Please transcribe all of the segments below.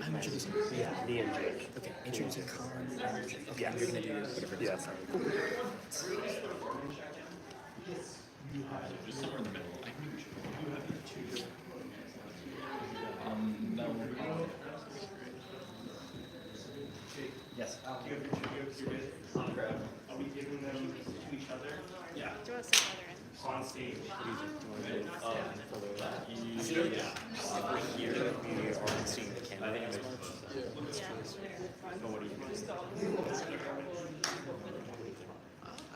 I'm introducing. Yeah, the intro. Okay, introducing Colin. Okay, Yes. you're gonna do whatever. Yes. Cool. Yes. Are we giving them to each other? Yeah. Do you want to sit further in? On stage. Here we are seeing the camera as much. Yeah. But what do you think? I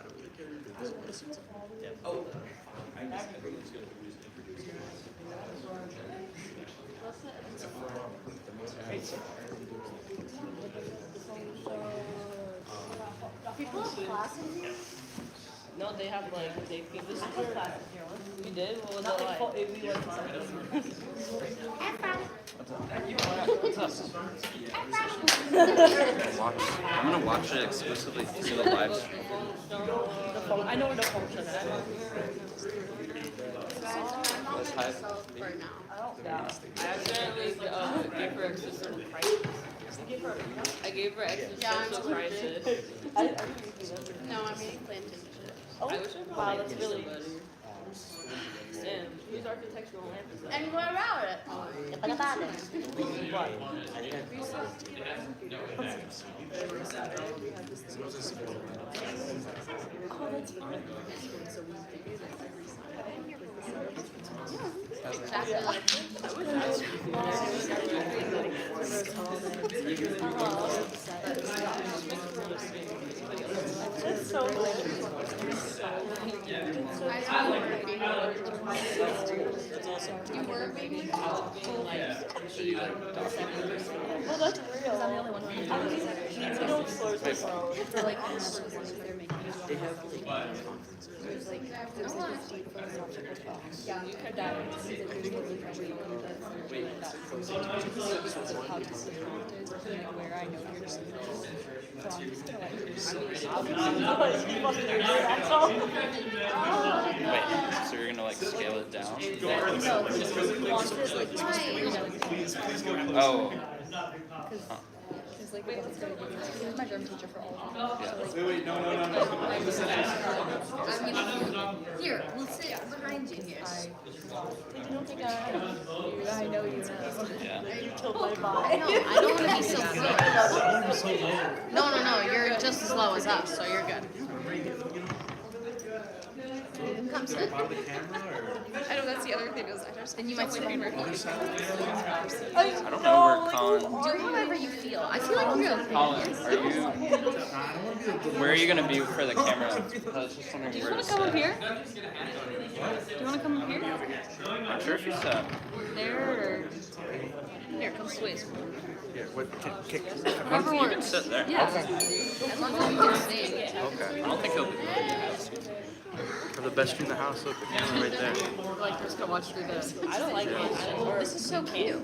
don't really care. I just want to see something. People have class in here? No, they have like they this is I had class in here once. you did? What was it like? We went to something. I'm gonna watch it exclusively through the live stream. I know where the function is. Let's hide. Yeah. I accidentally gave her existential crisis. I gave her existential crisis. No, I'm eating plantain. I wish I could wow, that's really good. Damn, use architectural lamp. And what about it? Exactly like That's so good. you were a baby? Well, that's real. I'm the only one who knows floors are wrong. They have Wait, so you're gonna like scale it down? Oh. He's my germ teacher for all of them. Wait, no. Here, we'll sit behind you here. I know you. Yeah. No, I don't want to be so slow. No, you're just as low as us, so you're good. Come sit. I know that's the other thing is I just Then you might sit on your I don't know where Colin. Do however you feel. I feel like you're okay. Colin, are you? Where are you gonna be for the camera? I was just wondering Do you where want to to come up sit. here? Do you want to come up here? I'm sure if you sat. There or here? Come switch. yeah. What? Okay. Whoever You can wants. sit there. Yeah. As long as you're staying. Okay. I don't think he'll be. Have the best view in the house. Look, the camera right there. Like just gonna watch through this. I don't like it. This is so cute.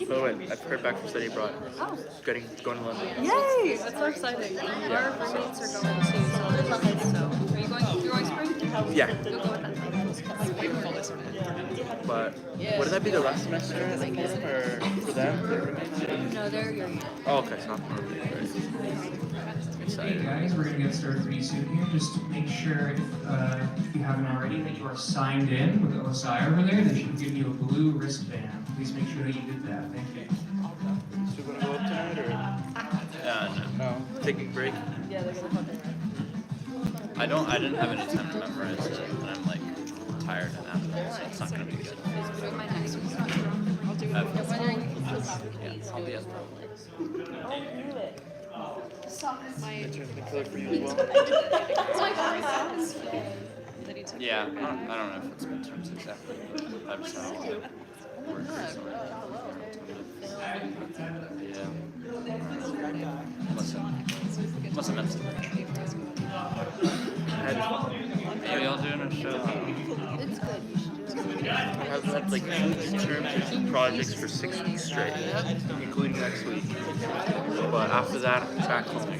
By the way, I've heard back from study abroad. Oh. Going to London. Yay! That's so exciting. Our roommates are going too, so they're lovely. So are you going? You're going spring? Yeah. You'll go with them. Beautiful this one. But wouldn't that be the last semester for them or for them? No, they're your. Oh, okay. So not perfect. Hey guys, we're going to get started pretty soon here. Just make sure if you haven't already that you are signed in with the OSI over there. They should give you a blue wristband. Please make sure that you did that. Thank you. So we're gonna go up tonight or No. taking a break? Yeah, they're gonna fucking I didn't have any time to memorize it, and I'm like tired and out of it, so it's not gonna be good. My next one's not strong. I'll do it. I've- I'm wondering Yeah, I'll be at Turn the killer for you as well. Yeah, I don't know if it's midterms exactly, but I just have to work or something. Yeah. Must have meant something. Maybe I'll do in a show. It's good. You should do it. I've had like 2 midterms and 2 projects for 6 weeks straight, including next week. But after that, I'm back home.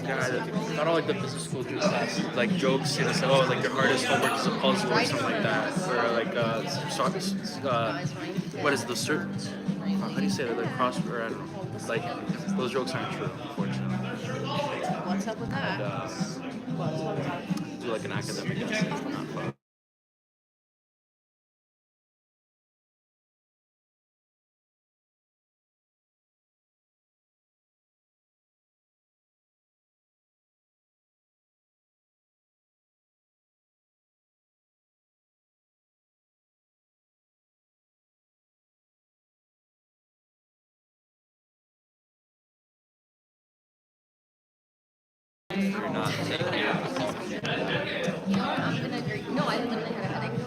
Yeah, not all like the business school jokes have like jokes, you know, so oh, like your hardest homework is a puzzle or something like that, or like what is the certain? How do you say that? Like cross or I don't know. Like those jokes aren't true, unfortunately. What's up with that? Do like an academic essay, not fun. You're not taking it. I'm gonna agree. No, I literally had a headache.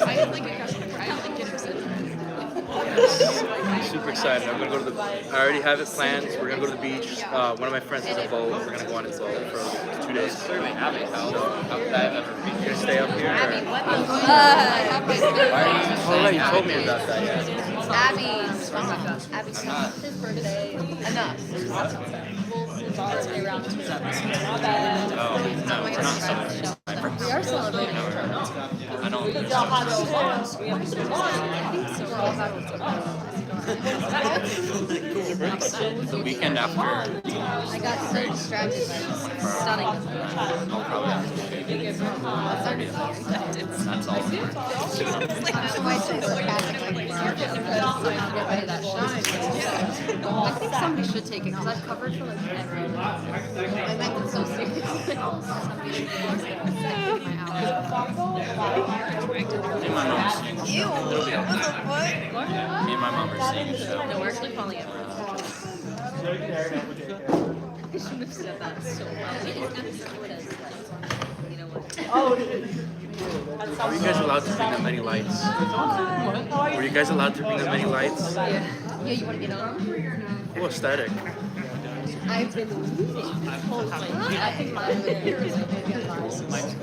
I didn't think it was I'm super excited. I'm gonna go to the. I already have it planned. We're gonna go to the beach. One of my friends has a boat. We're gonna go on his boat for 2 days. Clearly Abby's house. How could I have ever been You're gonna stay up here? Abby, Or? what the fuck? Why are you Oh right, you told me about that. Yeah. Abby's his birthday. Enough. birthday around 2 Oh, no, we're not celebrating. We are celebrating. I don't. The weekend after. I got so distracted by stunning. I'll probably have to do it. That's all. That's why it's so sarcastic. Like, get rid of that shine. I think somebody should take it because I've covered for like everyone. I meant it so seriously. Somebody should take my Me and my mom are seeing. Ew. It'll be okay. Me and my mom are seeing a show. No, we're actually calling it. I should have said that so well. You know what? Were you guys allowed to bring that many lights? Were you guys allowed to bring that many lights? Yeah, you want to get on? Oh, aesthetic. I've been reading this whole time. I think mine would be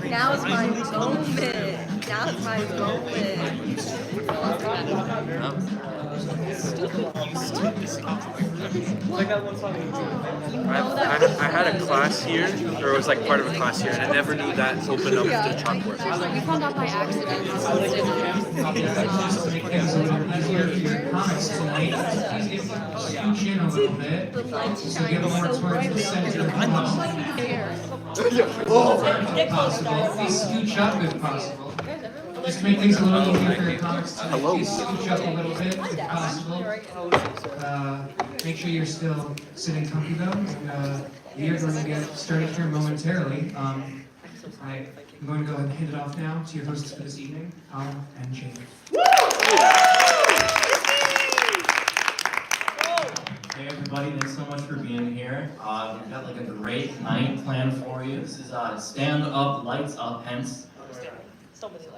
Now is my moment. Now is my moment. I had a class here, or it was like part of a class here, and I never knew that opened up to chalkboard. We found out by accident. As your comics tonight, please scooch in a little bit. The lights So get shine more so towards the brightly. center. Please scooch up if possible. Just to make things a little easier for your comics tonight, please scooch up a little bit if possible. Make sure you're still sitting comfy though, and we are going to get started here momentarily. I'm going to go ahead and hand it off now to your hosts for this evening, Colin and Jamie. Hey everybody, thanks so much for being here. We've got like a great night planned for you. This is Stand Up, Lights Up, hence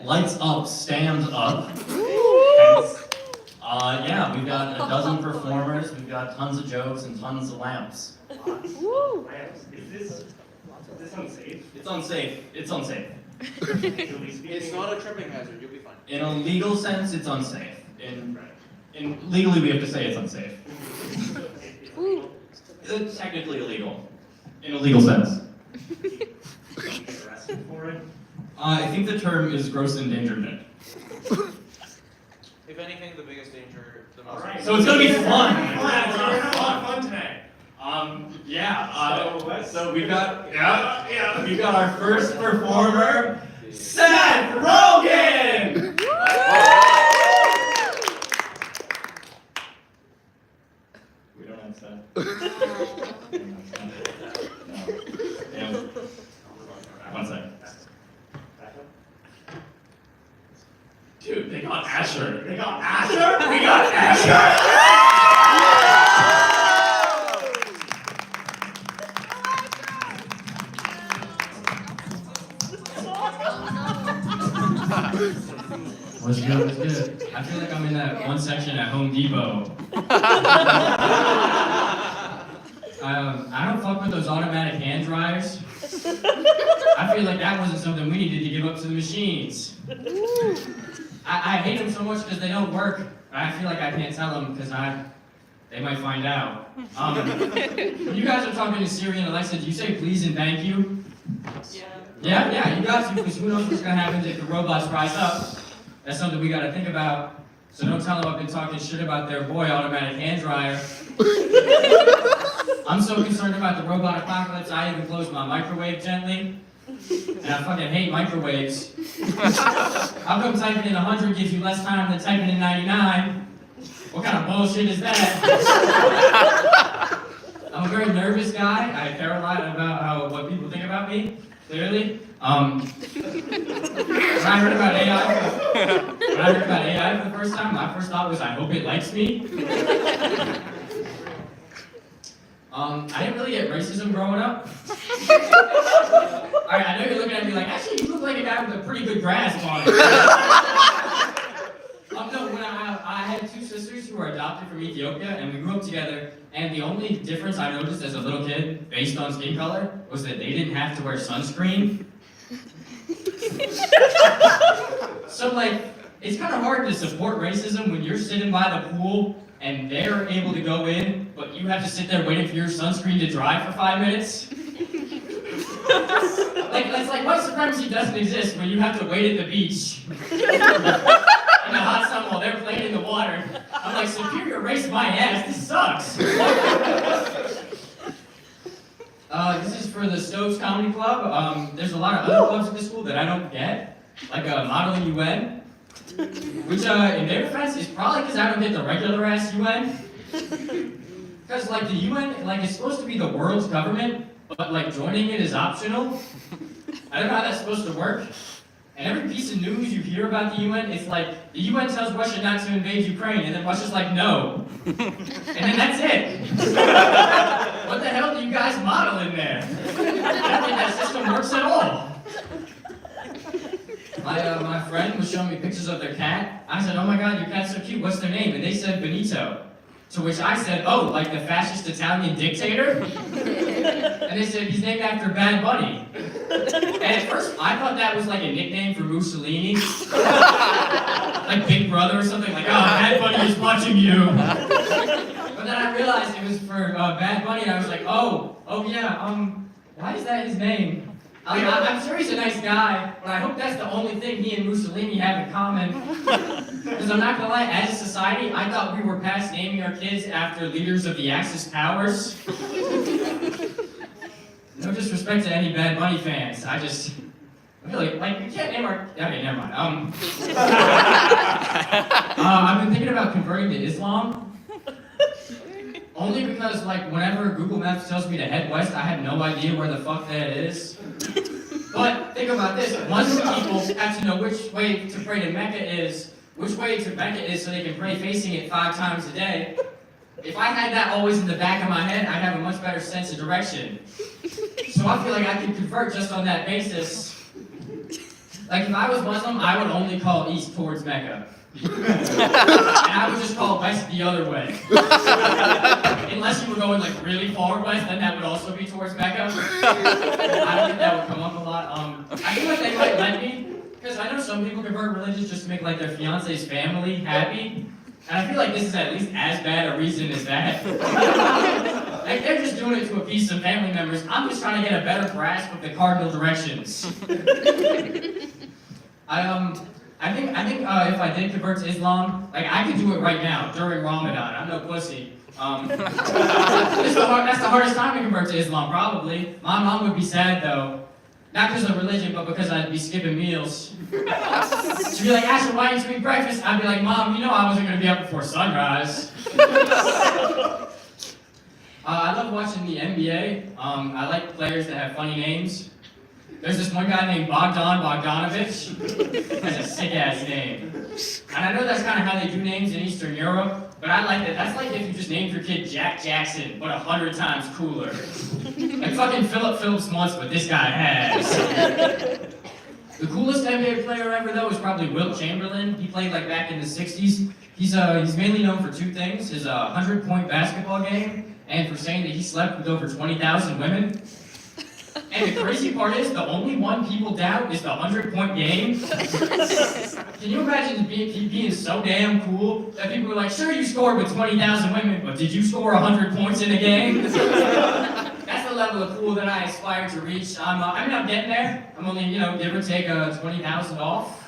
Lights Up, Stand Up. Hence, yeah, we've got a dozen performers, we've got tons of jokes and tons of lamps. Is this unsafe? It's unsafe. It's unsafe. It's not a tripping hazard, you'll be fine. In a legal sense, it's unsafe. In legally, we have to say it's unsafe. It's technically illegal, in a legal sense. Arrested for it? I think the term is gross endangerment. If anything, the biggest danger, the most. Alright, so it's gonna be fun. We're gonna have fun today. So we've got we've got our first performer, Seth Rogen. We don't have Seth. No. One second. Dude, they got Asher. They got Asher? We got Asher! What's good? What's good? I feel like I'm in that one section at Home Depot. I don't fuck with those automatic hand dryers. I feel like that wasn't something we needed to give up to the machines. I hate them so much because they don't work. I feel like I can't tell them because they might find out. When you guys are talking to Siri and Alexa, do you say please and thank you? Yeah, you got to, because who knows what's gonna happen if the robots rise up. That's something we gotta think about. So don't tell them I've been talking shit about their boy automatic hand dryer. I'm so concerned about the robot apocalypse, I even closed my microwave gently. And I fucking hate microwaves. How come typing in 100 gives you less time than typing in 99? What kind of bullshit is that? I'm a very nervous guy. I care a lot about what people think about me, clearly. When I heard about AI for the first time, my first thought was, I hope it likes me. I didn't really get racism growing up. Alright, I know you're looking at me like, actually, you look like a guy with a pretty good grasp on it. No, when I had two sisters who were adopted from Ethiopia, and we grew up together, and the only difference I noticed as a little kid, based on skin color, was that they didn't have to wear sunscreen. So, like, it's kind of hard to support racism when you're sitting by the pool and they're able to go in, but you have to sit there waiting for your sunscreen to dry for 5 minutes. Like, it's like white supremacy doesn't exist when you have to wait at the beach in the hot sun while they're playing in the water. I'm like, superior race my ass, this sucks. This is for the Stokes Comedy Club. There's a lot of other clubs at this school that I don't get, like Modeling UN, which in their defense is probably because I don't get the regular ass UN. Because like the UN, like it's supposed to be the world's government, but like joining it is optional. I don't know how that's supposed to work. And every piece of news you hear about the UN, it's like the UN tells Russia not to invade Ukraine, and then Russia's like, no. And then that's it. What the hell do you guys model in there? I don't think that system works at all. My friend was showing me pictures of their cat. I said, oh my god, your cat's so cute, what's their name? And they said Benito. To which I said, oh, like the fascist Italian dictator? And they said, he's named after Bad Bunny. And at first, I thought that was like a nickname for Mussolini. Like Big Brother or something, like, oh, Bad Bunny is watching you. But then I realized it was for Bad Bunny, and I was like, oh yeah, why is that his name? I'm sure he's a nice guy, but I hope that's the only thing he and Mussolini have in common. Because I'm not gonna lie, as a society, I thought we were past naming our kids after leaders of the Axis powers. No disrespect to any Bad Bunny fans, I feel like, we can't name our, okay, never mind. I've been thinking about converting to Islam. Only because, like, whenever Google Maps tells me to head west, I have no idea where the fuck that is. But think about this, once people have to know which way to pray to Mecca is, which way to Mecca is so they can pray facing it 5 times a day. If I had that always in the back of my head, I'd have a much better sense of direction. So I feel like I could convert just on that basis. Like if I was Muslim, I would only call east towards Mecca. And I would just call west the other way. Unless you were going like really far west, then that would also be towards Mecca. I don't think that would come up a lot. I feel like they might let me, because I know some people convert religions just to make like their fiance's family happy. And I feel like this is at least as bad a reason as that. Like they're just doing it to appease some family members. I'm just trying to get a better grasp of the cardinal directions. I think if I did convert to Islam, like I could do it right now during Ramadan. I'm no pussy. That's the hardest time to convert to Islam, probably. My mom would be sad though. Not because of religion, but because I'd be skipping meals. She'd be like, Asher, why didn't you eat breakfast? I'd be like, Mom, you know I wasn't going to be up before sunrise. I love watching the NBA. I like players that have funny names. There's this one guy named Bogdan Bogdanovic. That's a sick-ass name. And I know that's kind of how they do names in Eastern Europe, but I like that. That's like if you just named your kid Jack Jackson, but 100 times cooler. Like fucking Philip Phillips once, but this guy has. The coolest NBA player ever, though, is probably Wilt Chamberlain. He played like back in the 60s. He's mainly known for 2 things, his 100-point basketball game, and for saying that he slept with over 20,000 women. And the crazy part is, the only one people doubt is the 100-point game. Can you imagine being so damn cool that people were like, sure, you scored with 20,000 women, but did you score 100 points in a game? That's the level of cool that I aspire to reach. I'm getting there. I'm only, give or take 20,000 off.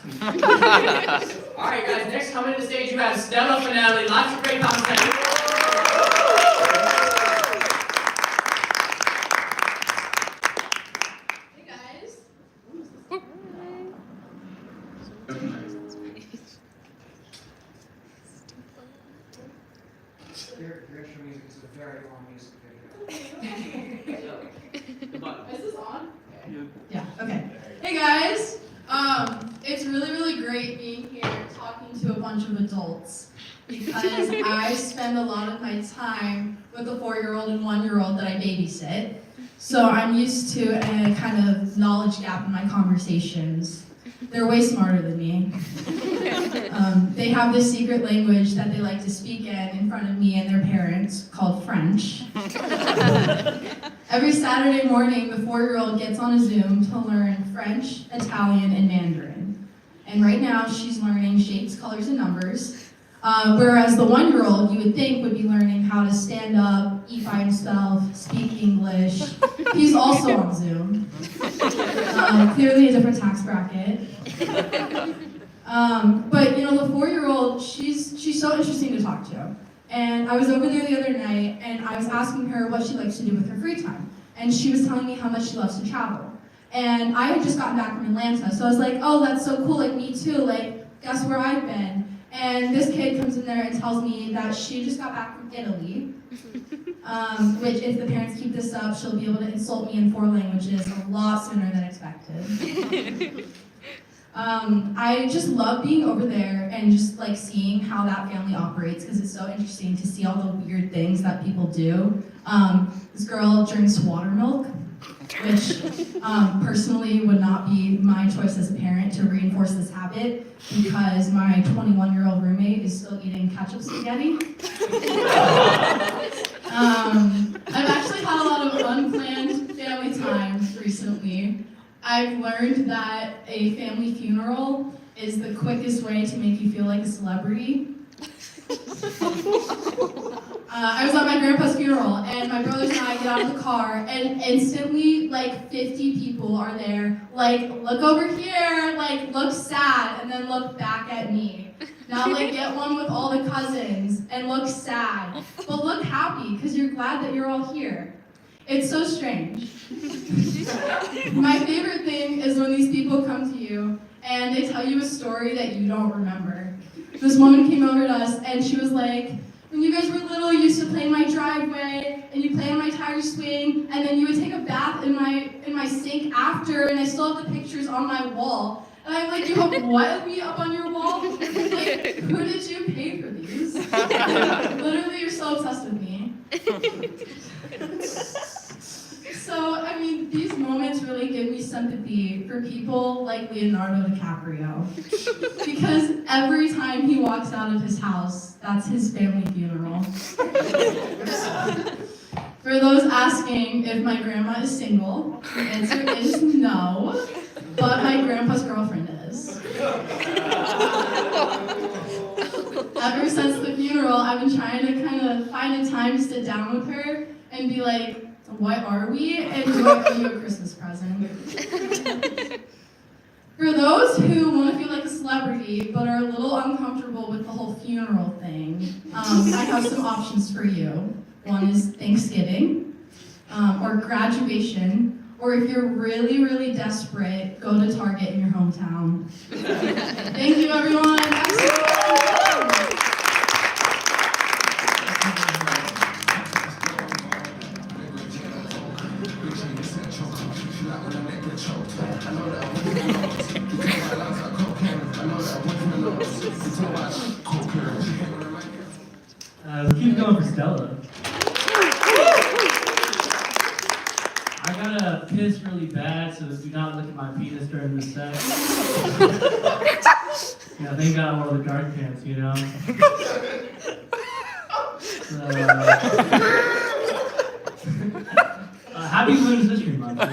All right, guys, next coming to the stage, you have Stella Finale. Lots of great content. Your extra music is a very long music video. Is this on? Yeah, okay. Hey guys, it's really, really great being here talking to a bunch of adults because I spend a lot of my time with a 4-year-old and 1-year-old that I babysit. So I'm used to a kind of knowledge gap in my conversations. They're way smarter than me. They have this secret language that they like to speak in front of me and their parents called French. Every Saturday morning, the 4-year-old gets on a Zoom to learn French, Italian, and Mandarin. And right now, she's learning shapes, colors, and numbers. Whereas the 1-year-old, you would think, would be learning how to stand up, eat by himself, speak English. He's also on Zoom. Clearly a different tax bracket. But the 4-year-old, she's so interesting to talk to. And I was over there the other night, and I was asking her what she likes to do with her free time. And she was telling me how much she loves to travel. And I had just gotten back from Atlanta, so I was like, oh, that's so cool, like me too, like, guess where I've been? And this kid comes in there and tells me that she just got back from Italy, which if the parents keep this up, she'll be able to insult me in 4 languages a lot sooner than expected. I just love being over there and just like seeing how that family operates because it's so interesting to see all the weird things that people do. This girl drinks water milk, which personally would not be my choice as a parent to reinforce this habit because my 21-year-old roommate is still eating ketchup spaghetti. I've actually had a lot of unplanned family time recently. I've learned that a family funeral is the quickest way to make you feel like a celebrity. I was at my grandpa's funeral, and my brothers and I get out of the car, and instantly, like, 50 people are there. Like, look over here, like, look sad, and then look back at me. Now, like, get one with all the cousins, and look sad. But look happy, because you're glad that you're all here. It's so strange. My favorite thing is when these people come to you, and they tell you a story that you don't remember. This woman came over to us, and she was like, when you guys were little, you used to play in my driveway, and you play on my tire swing, and then you would take a bath in my sink after, and I still have the pictures on my wall. And I'm like, you have what of me up on your wall? Like, who did you pay for these? Literally, you're so obsessed with me. So, I mean, these moments really give me sympathy for people like Leonardo DiCaprio. Because every time he walks out of his house, that's his family funeral. For those asking if my grandma is single, the answer is no, but my grandpa's girlfriend is. Ever since the funeral, I've been trying to kind of find a time to sit down with her and be like, what are we? And what are you a Christmas present? For those who want to feel like a celebrity but are a little uncomfortable with the whole funeral thing, I have some options for you. One is Thanksgiving, or graduation, or if you're really, really desperate, go to Target in your hometown. Thank you, everyone. Keep going for Stella. I gotta piss really bad, so do not look at my penis during this set. Yeah, thank God I wore the dark pants, you know? Happy Happy Women's History Month. Man.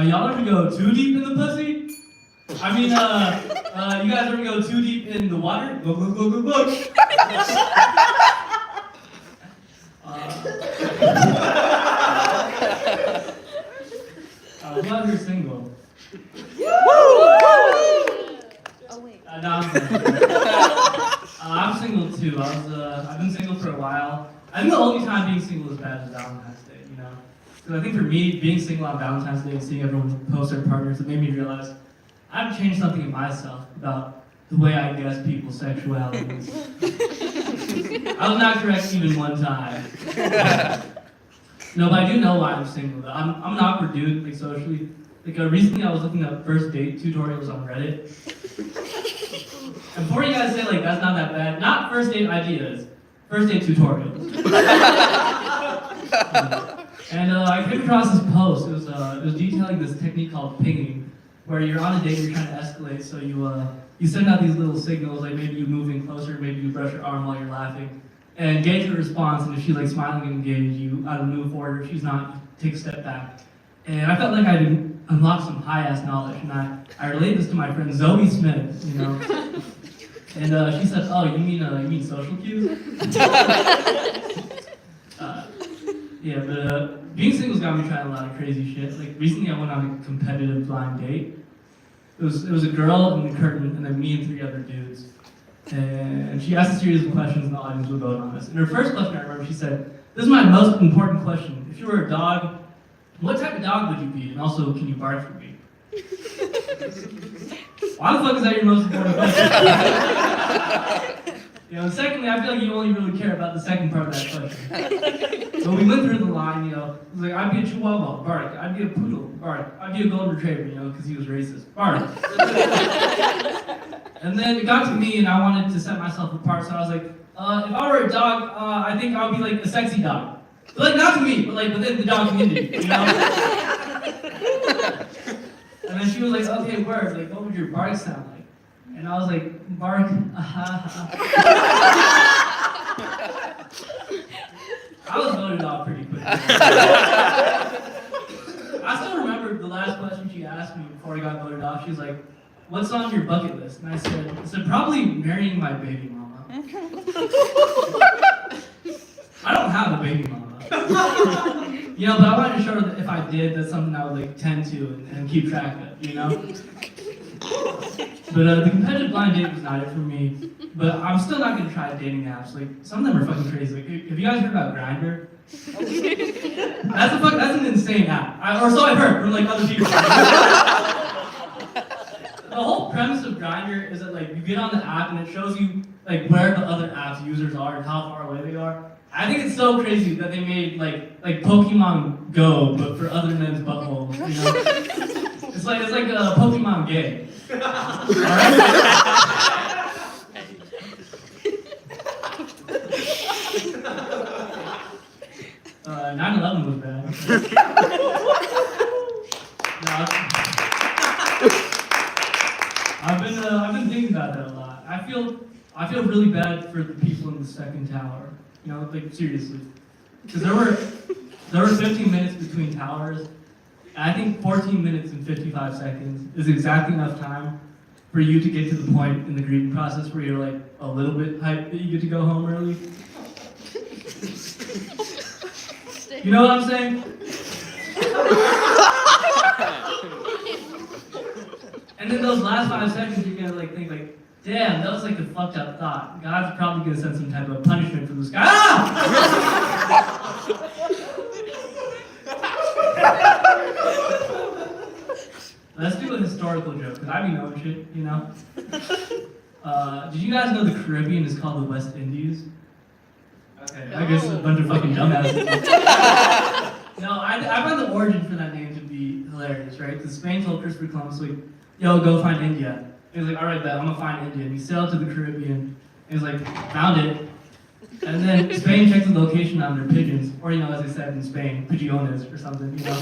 Y'all ever go too deep in the pussy? I mean, you guys ever go too deep in the water? Look, look, look, look, look. Who out here single? Oh wait. No, I'm single too. I've been single for a while. I think the only time being single is bad is Valentine's Day, you know? Because I think for me, being single on Valentine's Day and seeing everyone post their partners, it made me realize I've changed something in myself about the way I guess people's sexuality. I was not correct even one time. No, but I do know why I'm single. Though. I'm an awkward dude, like socially. Like recently, I was looking up first date tutorials on Reddit. And before you guys say like that's not that bad, not first date ideas, first date tutorials. And I came across this post. It was detailing this technique called pinging, where you're on a date, you're trying to escalate, so you send out these little signals, like maybe you move in closer, maybe you brush your arm while you're laughing, and gauge her response. And if she's like smiling and engaged, you either move forward, or if she's not, you take a step back. And I felt like I unlocked some high-ass knowledge, and I relayed this to my friend Zoe Smith, you know. And she said, "Oh, you mean social cues?" Yeah, but being single's got me trying a lot of crazy shit. Like recently, I went on a competitive blind date. It was a girl in the curtain, and then me and 3 other dudes. And she asked a series of questions, and the audience would vote on this. And her first question, I remember, she said, "This is my most important question. If you were a dog, what type of dog would you be? And also, can you bark for me?" Why the fuck is that your most important question? You know, and secondly, I feel like you only really care about the second part of that question. So we went through the line, you know, it was like, I'd be a Chihuahua, bark. I'd be a Poodle, bark. I'd be a Golden Retriever, you know, because he was racist, bark. And then it got to me, and I wanted to set myself apart, so I was like, if I were a dog, I think I would be like a sexy dog. But like, not to me, but like within the dog community, you know? And then she was like, "Okay, word, like, what would your bark sound like?" And I was like, "Bark, I was voted off pretty quick. I still remember the last question she asked me before I got voted off. She was like, "What's on your bucket list?" And I said, "Probably marrying my baby mama." I don't have a baby mama. You know, but I wanted to show her that if I did, that's something I would like tend to and keep track of, you know? But the competitive blind date was not it for me. But I'm still not gonna try dating apps. Like, some of them are fucking crazy. Like, have you guys heard about Grindr? That's an insane app. Or so I heard from like other people. The whole premise of Grindr is that like you get on the app and it shows you like where the other app's users are and how far away they are. I think it's so crazy that they made like Pokemon Go, but for other men's buttholes. You know, it's like a Pokemon gay. All right. 9/11 was bad. No, I've been thinking about that a lot. I feel really bad for the people in the second tower. You know, like seriously, because there were 15 minutes between towers, and I think 14 minutes and 55 seconds is exactly enough time for you to get to the point in the grieving process where you're like a little bit hyped that you get to go home early. You know what I'm saying? And then those last 5 seconds, you're gonna like think like, damn, that was like a fucked up thought. God's probably gonna send some type of punishment for this guy. Ah! Let's do a historical joke, because I be knowing shit, you know? Did you guys know the Caribbean is called the West Indies? Okay, I guess a bunch of fucking dumbasses. No, I find the origin for that name to be hilarious, right? Because Spain told Christopher Columbus, like, yo, go find India. He was like, all right, bet, I'm gonna find India. And he sailed to the Caribbean. He was like, found it. And then Spain checked the location on their pigeons, or you know, as they said in Spain, pigeones or something, you know.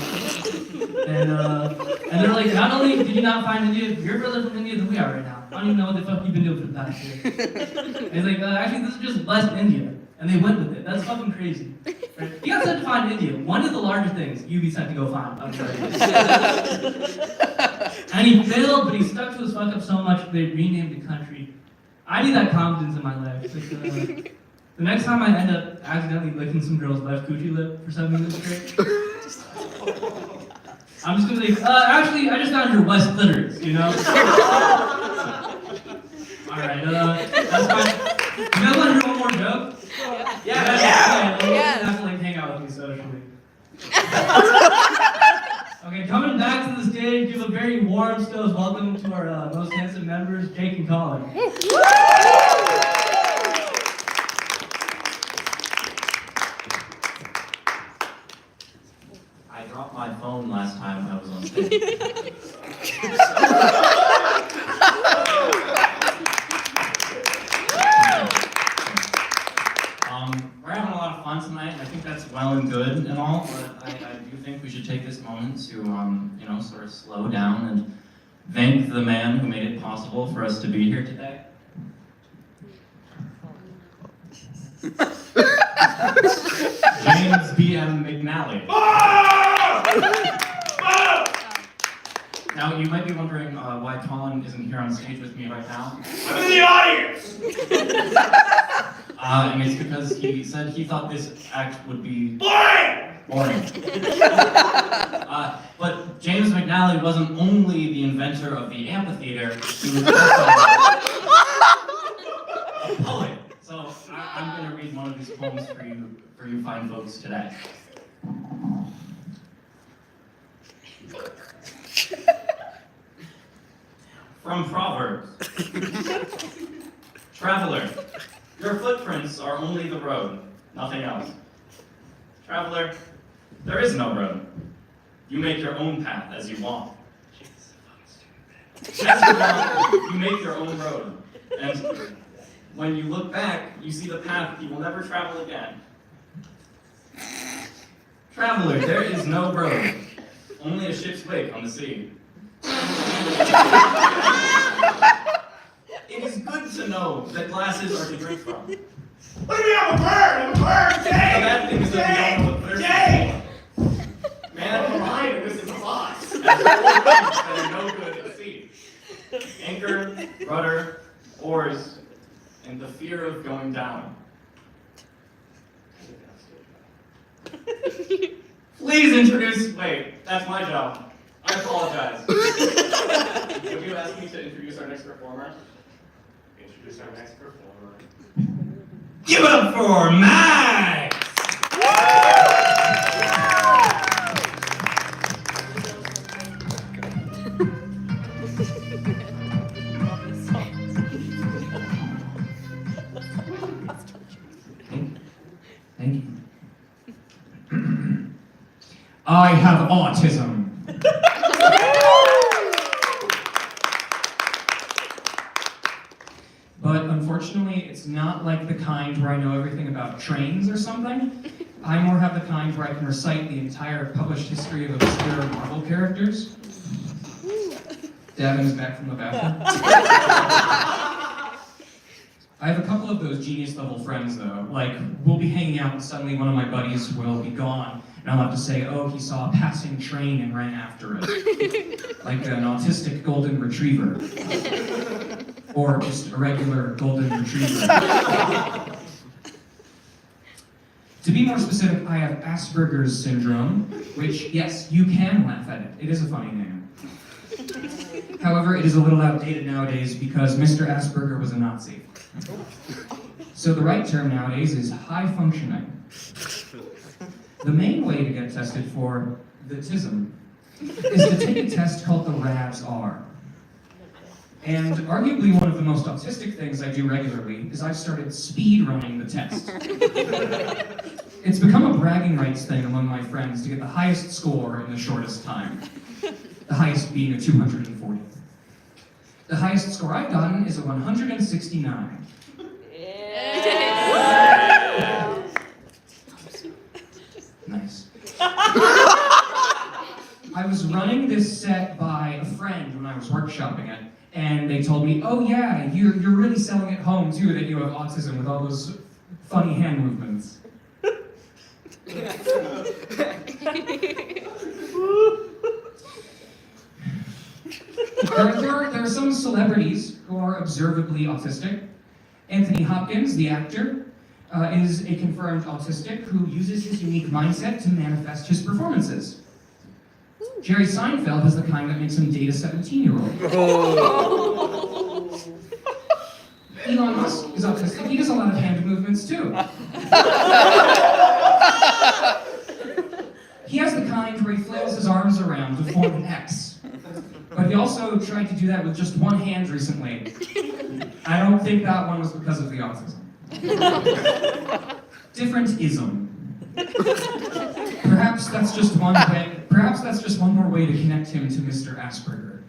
And they're like, not only did you not find India, you're further from India than we are right now. I don't even know what the fuck you've been doing for the past year. And he's like, actually, this is just West India. And they went with it. That's fucking crazy. Right? You got sent to find India. One of the largest things you'd be sent to go find. I'm sorry. And he failed, but he stuck to his fuck up so much they renamed the country. I need that confidence in my life. Like, the next time I end up accidentally licking some girl's left coochie lip for 7 minutes straight, I'm just gonna say, actually, I just found your West clitoris, you know? Alright, that's fine. You guys want to hear one more joke? Yeah. You have to like hang out with me socially. Okay, coming back to the stage, give a very warm stills welcome to our most handsome members, Jake and Colin. I dropped my phone last time I was on stage. We're having a lot of fun tonight, and I think that's well and good and all, but I do think we should take this moment to, you know, sort of slow down and thank the man who made it possible for us to be here today. James B.M. McNally. Now, you might be wondering why Colin isn't here on stage with me right now. I'm in the audience! And it's because he said he thought this act would be boring. But James McNally wasn't only the inventor of the amphitheater, he was also a poet. So I'm going to read one of these poems for you fine folks today. From Proverbs. Traveler, your footprints are only the road, nothing else. Traveler, there is no road. You make your own path as you walk. As you walk, you make your own road. And when you look back, you see the path you will never travel again. Traveler, there is no road, only a ship's wake on the sea. It is good to know that glasses are to drink from. What do you mean I'm a bird? I'm a bird! The bad thing is that we don't know what they're for. Man, Ryan, this is a box. that are no good at sea. Anchor, rudder, oars, and the fear of going down. Please introduce, wait, that's my job. I apologize. Would you ask me to introduce our next performer? Introduce our next performer. Give it up for Max! Thank you. I have autism. But unfortunately, it's not like the kind where I know everything about trains or something. I more have the kind where I can recite the entire published history of obscure Marvel characters. Davin is back from the bathroom. I have a couple of those genius level friends though. Like, we'll be hanging out and suddenly one of my buddies will be gone. And I'll have to say, oh, he saw a passing train and ran after it. Like an autistic golden retriever. Or just a regular golden retriever. To be more specific, I have Asperger's syndrome, which, yes, you can laugh at it. It is a funny name. However, it is a little outdated nowadays because Mr. Asperger was a Nazi. So the right term nowadays is high functioning. The main way to get tested for the TISM is to take a test called the RADS-R. And arguably one of the most autistic things I do regularly is I've started speed running the test. It's become a bragging rights thing among my friends to get the highest score in the shortest time. The highest being a 240. The highest score I've gotten is a 169. Nice. I was running this set by a friend when I was workshopping it, And they told me, oh yeah, you're really selling it home too that you have autism with all those funny hand movements. There are some celebrities who are observably autistic. Anthony Hopkins, the actor, is a confirmed autistic who uses his unique mindset to manifest his performances. Jerry Seinfeld is the kind that makes him date a 17-year-old. Elon Musk is autistic. He does a lot of hand movements too. He has the kind where he flails his arms around to form an X. But he also tried to do that with just one hand recently. I don't think that one was because of the autism. Different-ism. Perhaps that's just one more way to connect him to Mr. Asperger.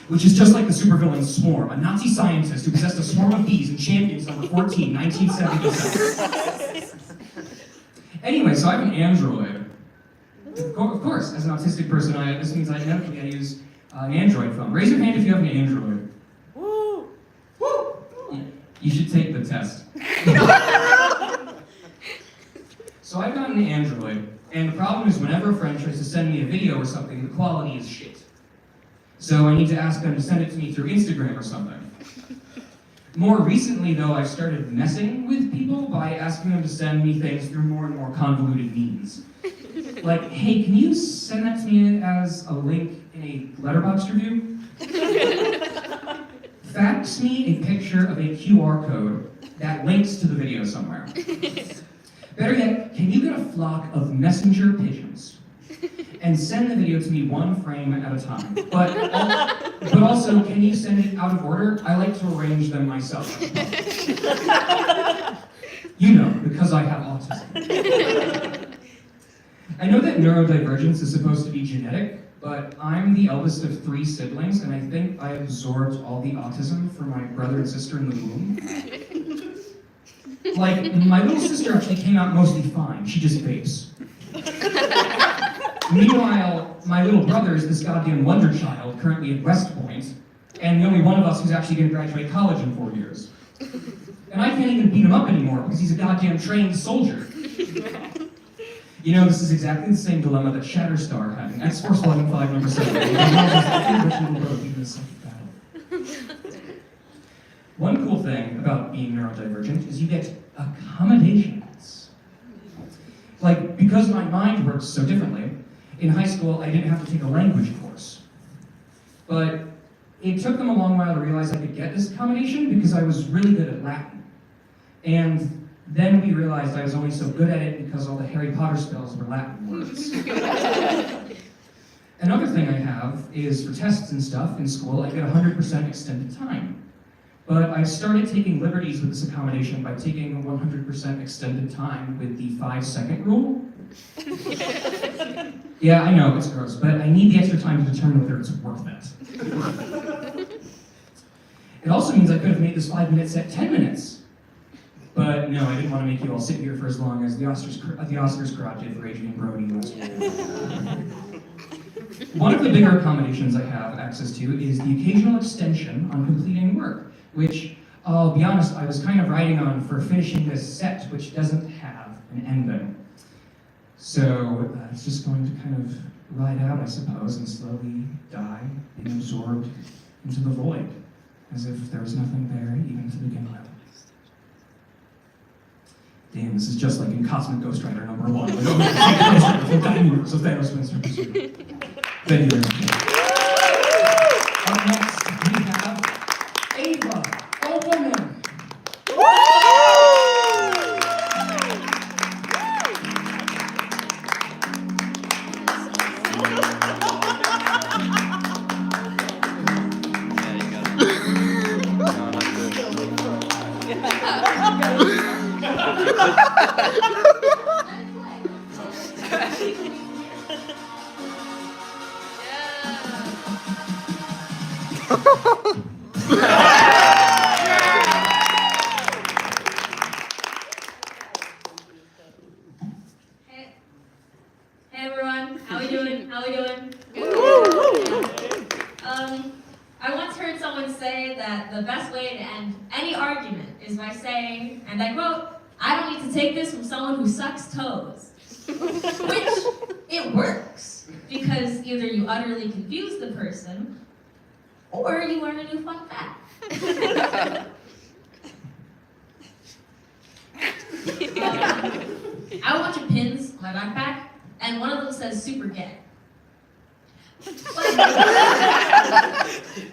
Which is just like the supervillain Swarm, a Nazi scientist who possessed a swarm of bees in Champions number 14, 1977. Anyway, so I have an Android. Of course, as an autistic person, this means I inevitably gotta use an Android phone. Raise your hand if you have an Android. Woo! Woo! You should take the test. So I've got an Android, and the problem is whenever a friend tries to send me a video or something, the quality is shit. So I need to ask them to send it to me through Instagram or something. More recently, though, I've started messing with people by asking them to send me things through more and more convoluted means. Like, hey, can you send that to me as a link in a Letterboxd review? Fax me a picture of a QR code that links to the video somewhere. Better yet, can you get a flock of messenger pigeons and send the video to me one frame at a time? But also, can you send it out of order? I like to arrange them myself. You know, because I have autism. I know that neurodivergence is supposed to be genetic, but I'm the eldest of 3 siblings, and I think I absorbed all the autism from my brother and sister in the womb. Like, my little sister actually came out mostly fine. She just vapes. Meanwhile, my little brother is this goddamn wonder child currently at West Point, and the only one of us who's actually going to graduate college in 4 years. And I can't even beat him up anymore because he's a goddamn trained soldier. You know, this is exactly the same dilemma that Shatterstar had in X-Force 1-5 number 7. One cool thing about being neurodivergent is you get accommodations. Like, because my mind works so differently, in high school I didn't have to take a language course. But it took them a long while to realize I could get this accommodation because I was really good at Latin. And then we realized I was only so good at it because all the Harry Potter spells were Latin words. Another thing I have is for tests and stuff in school, I get 100% extended time. But I started taking liberties with this accommodation by taking 100% extended time with the 5-second rule. Yeah, I know, it's gross, but I need the extra time to determine whether it's worth it. It also means I could have made this 5 minutes at 10 minutes. But no, I didn't want to make you all sit here for as long as the Oscars crowd did for Adrian Brody last year. One of the bigger accommodations I have access to is the occasional extension on completing work, which, I'll be honest, I was kind of riding on for finishing this set, which doesn't have an ending. So it's just going to kind of ride out, I suppose, and slowly die, being absorbed into the void, as if there was nothing there even to begin with. Damn, this is just like in Cosmic Ghost Rider #1. Like, oh, from that universe of Thanos Mr. Pursuit. Thank you very much. Up next, we have Ava, a woman. Hey everyone, how we doing? How we doing? Good. would say that the best way to end any argument is by saying, and I quote, "I don't need to take this from someone who sucks toes." Which, it works, because either you utterly confuse the person, or you learn a new fun fact. I have a bunch of pins on my backpack, and one of them says super gay.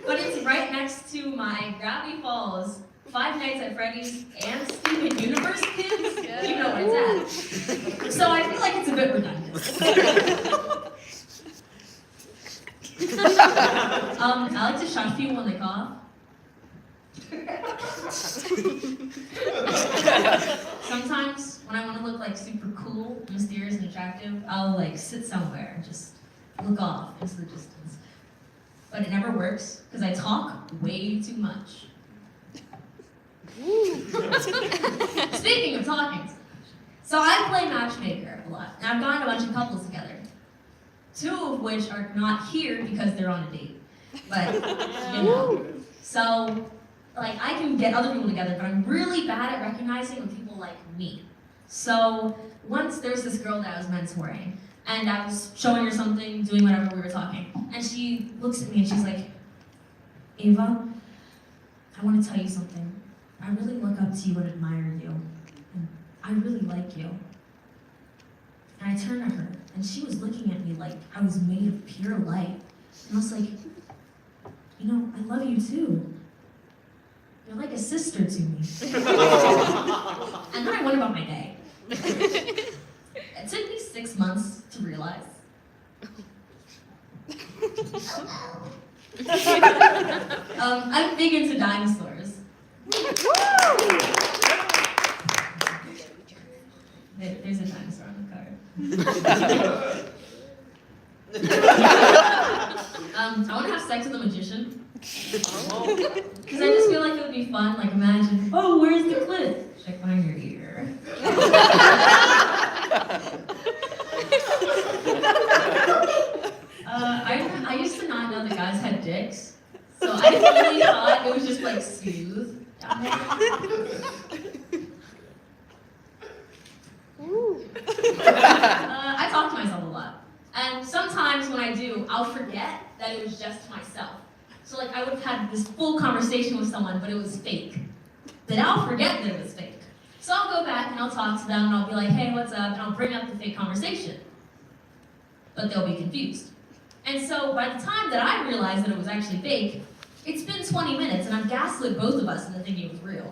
But it's right next to my Gravity Falls, Five Nights at Freddy's, and Steven Universe pins. You know where it's at. So I feel like it's a bit redundant. I like to shock people when they cough. Sometimes, when I want to look like super cool, mysterious, and attractive, I'll like sit somewhere and just look off into the distance. But it never works, because I talk way too much. Speaking of talking, so I play matchmaker a lot, and I've gotten a bunch of couples together. Two of which are not here because they're on a date. But, you know. So, like, I can get other people together, but I'm really bad at recognizing when people like me. So, once there's this girl that I was mentoring, and I was showing her something, doing whatever we were talking, and she looks at me and she's like, "Ava, I want to tell you something. I really look up to you and admire you, and I really like you." And I turned to her, and she was looking at me like I was made of pure light. And I was like, "You know, I love you too. You're like a sister to me." And then I went about my day. It took me 6 months to realize. I'm big into dinosaurs. There's a dinosaur on the card. I want to have sex with a magician. Because I just feel like it would be fun. Like, imagine, "Oh, where's the clit?" Check behind your ear. I used to not know that guys had dicks, so I really thought it was just like smooth down there. I talk to myself a lot, and sometimes when I do, I'll forget that it was just myself. So like I would have had this full conversation with someone, but it was fake. Then I'll forget that it was fake. So I'll go back and I'll talk to them and I'll be like, "Hey, what's up?" And I'll bring up the fake conversation. But they'll be confused. And so by the time that I realized that it was actually fake, it's been 20 minutes and I've gaslit both of us into thinking it was real.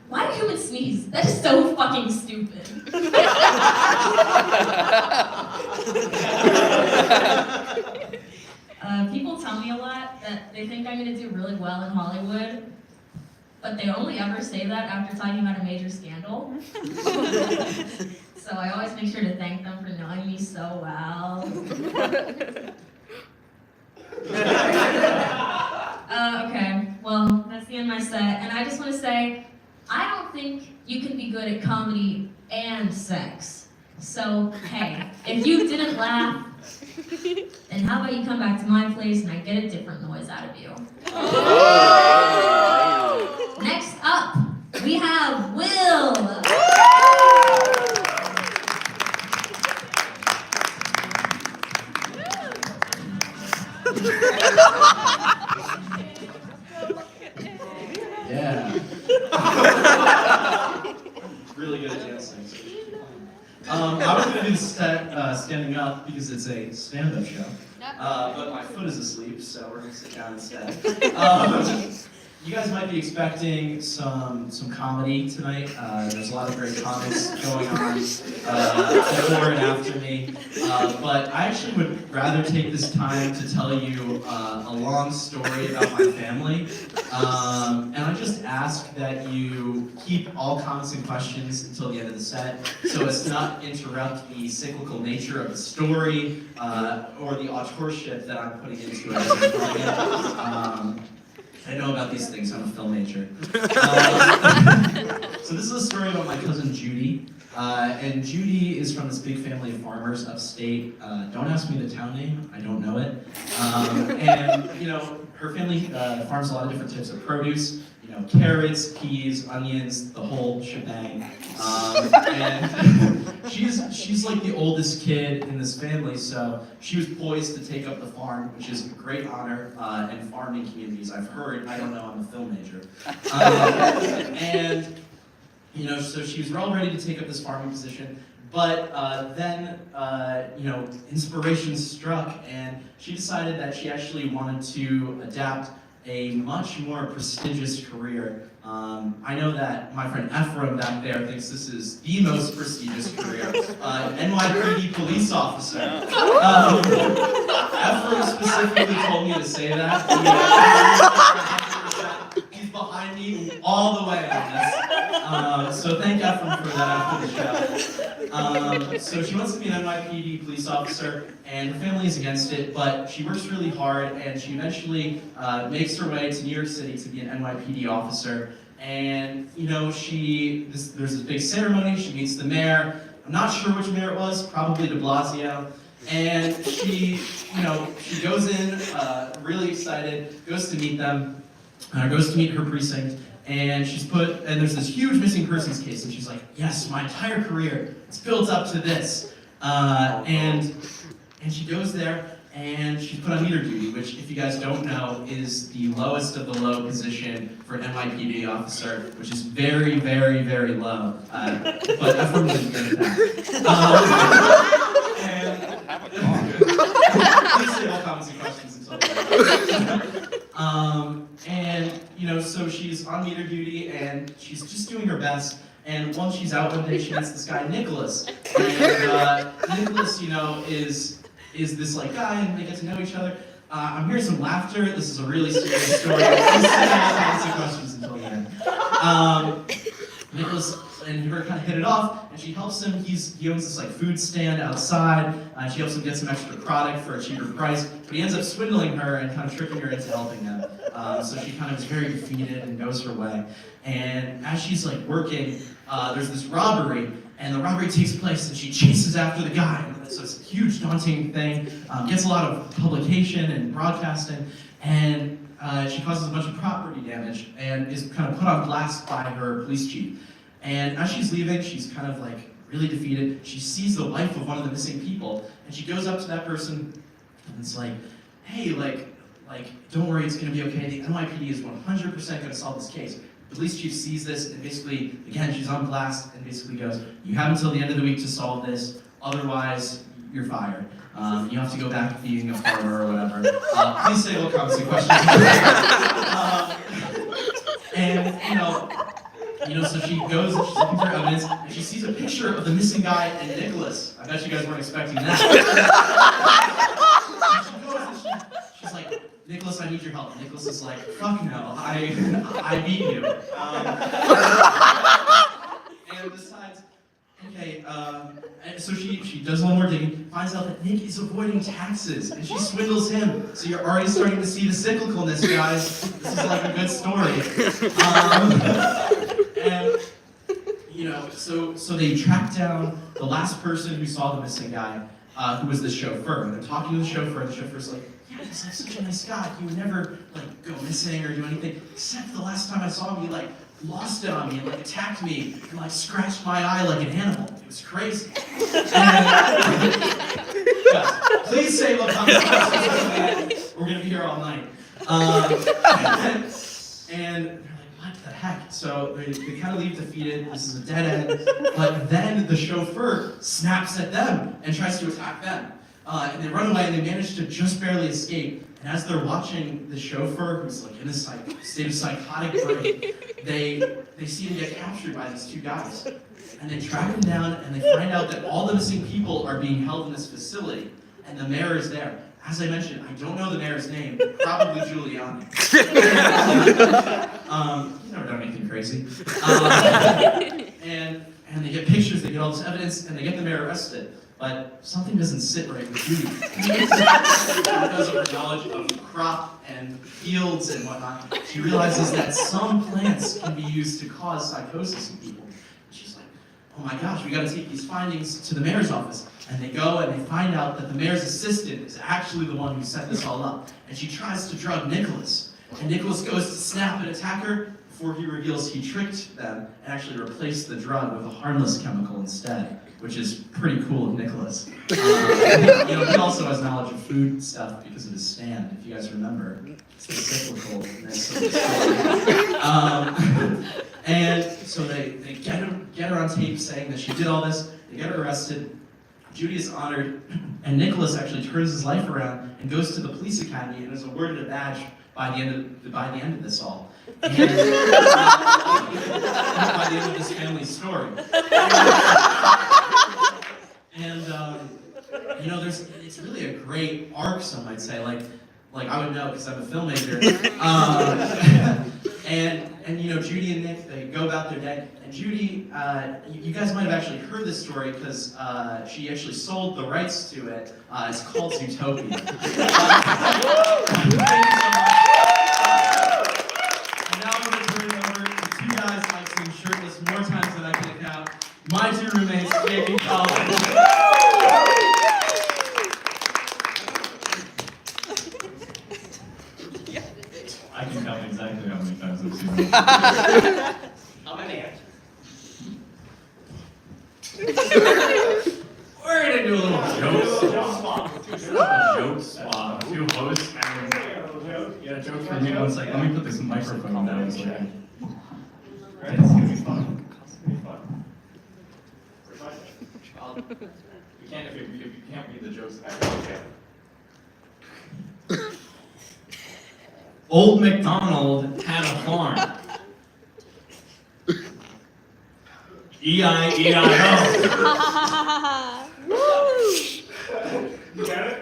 Why do humans sneeze? That is so fucking stupid. People tell me a lot that they think I'm gonna do really well in Hollywood, but they only ever say that after talking about a major scandal. So I always make sure to thank them for knowing me so well. Okay, well, that's the end of my set, and I just want to say, I don't think you can be good at comedy and sex. So, hey, if you didn't laugh, then how about you come back to my place and I get a different noise out of you. Next up, we have Will. Yeah. Really good at dancing. I was going to do standing up because it's a stand-up show, but my foot is asleep, so we're going to sit down instead. You guys might be expecting some comedy tonight. There's a lot of great comics going on before and after me. But I actually would rather take this time to tell you a long story about my family. And I just ask that you keep all comments and questions until the end of the set, so as to not interrupt the cyclical nature of the story or the authorship that I'm putting into it as I'm writing it. I know about these things, I'm a film major. So So this is a story about my cousin Judy. And Judy is from this big family of farmers upstate. Don't ask me the town name, I don't know it. And you know, her family farms a lot of different types of produce. You know, carrots, peas, onions, the whole shebang. And she's like the oldest kid in this family, so she was poised to take up the farm, which is a great honor in farming communities. I've heard, I don't know, I'm a film major. And you know, so she was all ready to take up this farming position, but then, you know, inspiration struck, and she decided that she actually wanted to adapt a much more prestigious career. I know that my friend Ephraim back there thinks this is the most prestigious career, NYPD police officer. Ephraim specifically told me to say that. He's behind me all the way on this. So thank Ephraim for that after the show. So she wants to be an NYPD police officer, and her family is against it, but she works really hard, and she eventually makes her way to New York City to be an NYPD officer. And you know, there's this big ceremony. She meets the mayor. I'm not sure which mayor it was, probably De Blasio. And she goes in really excited, goes to meet them, goes to meet her precinct. And there's this huge missing persons case, and she's like, yes, my entire career, it's built up to this. And she goes there, and she's put on meter duty, which, if you guys don't know, is the lowest of the low position for an NYPD officer, which is very, very, very low. But Ephraim didn't get that. Please say all comments and questions until and you know, so she's on meter duty, and she's just doing her best. And once she's out one day, she meets this guy Nicholas, and Nicholas, you know, is this like guy, and they get to know each other. I'm hearing some laughter. This is a really serious story. Please answer questions until the end. Nicholas and her kind of hit it off, and she helps him. He owns this like food stand outside. She helps him get some extra product for a cheaper price, but he ends up swindling her and kind of tricking her into helping him. So she kind of is very defeated and goes her way. And as she's like working, there's this robbery, and the robbery takes place, and she chases after the guy. So it's a huge, daunting thing. Gets a lot of publication and broadcasting, and she causes a bunch of property damage and is kind of put on blast by her police chief. And as she's leaving, she's kind of like really defeated. She sees the wife of one of the missing people, and she goes up to that person, and it's like, hey, like, don't worry, it's gonna be okay. The NYPD is 100% gonna solve this case. The police chief sees this, and basically, again, she's on blast, and basically goes, you have until the end of the week to solve this, otherwise, you're fired. You have to go back to being a farmer or whatever. Please say all comments and questions. And, you know, so she goes and she's looking for evidence, and she sees a picture of the missing guy and Nicholas. I bet you guys weren't expecting that. And she goes and she's like, Nicholas, I need your help. Nicholas is like, fuck no, I beat you. And decides, okay, so she does a little more digging, finds out that Nick is avoiding taxes, and she swindles him. So you're already starting to see the cyclicalness, guys. This is like a good story. And, you know, so they track down the last person who saw the missing guy, who was the chauffeur. And they're talking to the chauffeur, and the chauffeur's like, yeah, he's like such a nice guy. He would never like go missing or do anything, except the last time I saw him, he like lost it on me and like attacked me and like scratched my eye like an animal. It was crazy. And, please say what comes next. We're gonna be here all night. And they're like, what the heck? So they kind of leave defeated. This is a dead end. But then the chauffeur snaps at them and tries to attack them. And they run away, and they manage to just barely escape. And as they're watching the chauffeur, who's like in a state of psychotic break, they see him get captured by these two guys. And they track him down, and they find out that all the missing people are being held in this facility, and the mayor is there. As I mentioned, I don't know the mayor's name, probably Giuliani. He's never done anything crazy. And they get pictures, they get all this evidence, and they get the mayor arrested. But something doesn't sit right with Judy. Because of her knowledge of crop and fields and whatnot, she realizes that some plants can be used to cause psychosis in people. oh my gosh, we gotta take these findings to the mayor's office. And they go and they find out that the mayor's assistant is actually the one who set this all up. And she tries to drug Nicholas. And Nicholas goes to snap and attack her before he reveals he tricked them and actually replaced the drug with a harmless chemical instead, which is pretty cool of Nicholas. He also has knowledge of food stuff because of his stand, if you guys remember. It's the cyclicalness of the story. And so they get her on tape saying that she did all this. They get her arrested. Judy is honored, and Nicholas actually turns his life around and goes to the police academy and is awarded a badge by the end of this all. And, by the end of this family story. And it's really a great arc, some might say. Like I would know because I'm a filmmaker. And Judy and Nick, they go about their day. And Judy, you guys might have actually heard this story because she actually sold the rights to it. It's called Zootopia. Thank you so much. And now I'm going to turn it over to two guys like sing shirtless more times than I can count. My two roommates, Jake and Colin. I can count exactly how many times I've seen it. I'm an ant. We're gonna do a little joke swap. Joke swap. Two hosts and jokes for me. One second. Let me put this microphone down so I can. Right, it's gonna be fun. You can't if you can't read the jokes. Okay. Old MacDonald had a farm. E-I-E-I-O. You got it?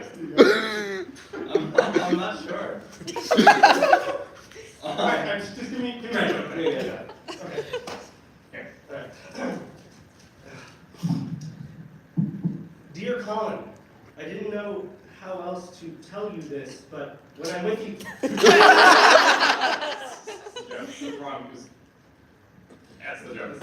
I'm not sure. Alright, just give me a minute. Okay. Here, alright. Dear Colin, I didn't know how else to tell you this, but when I'm with you... Yeah, wrong. That's the joke.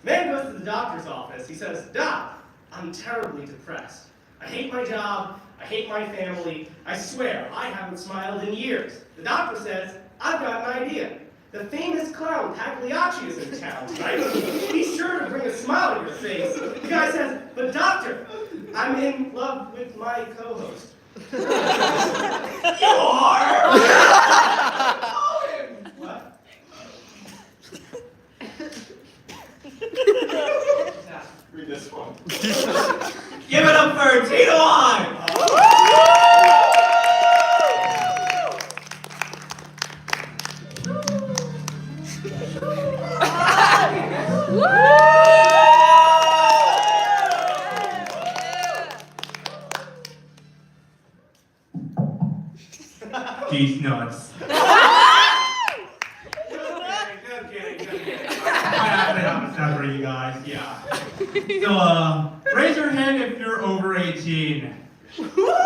Man goes to the doctor's office. He says, Doc, I'm terribly depressed. I hate my job. I hate my family. I swear, I haven't smiled in years. The doctor says, I've got an idea. The famous clown Pagliacci is in town, right? He's sure to bring a smile to your face. The guy says, but doctor, I'm in love with my co-host. You are? What? Read this one. Give it up for Tito On! Geese nuts. Good kidding. I have stuff for you guys, yeah. So, raise your hand if you're over 18. Well,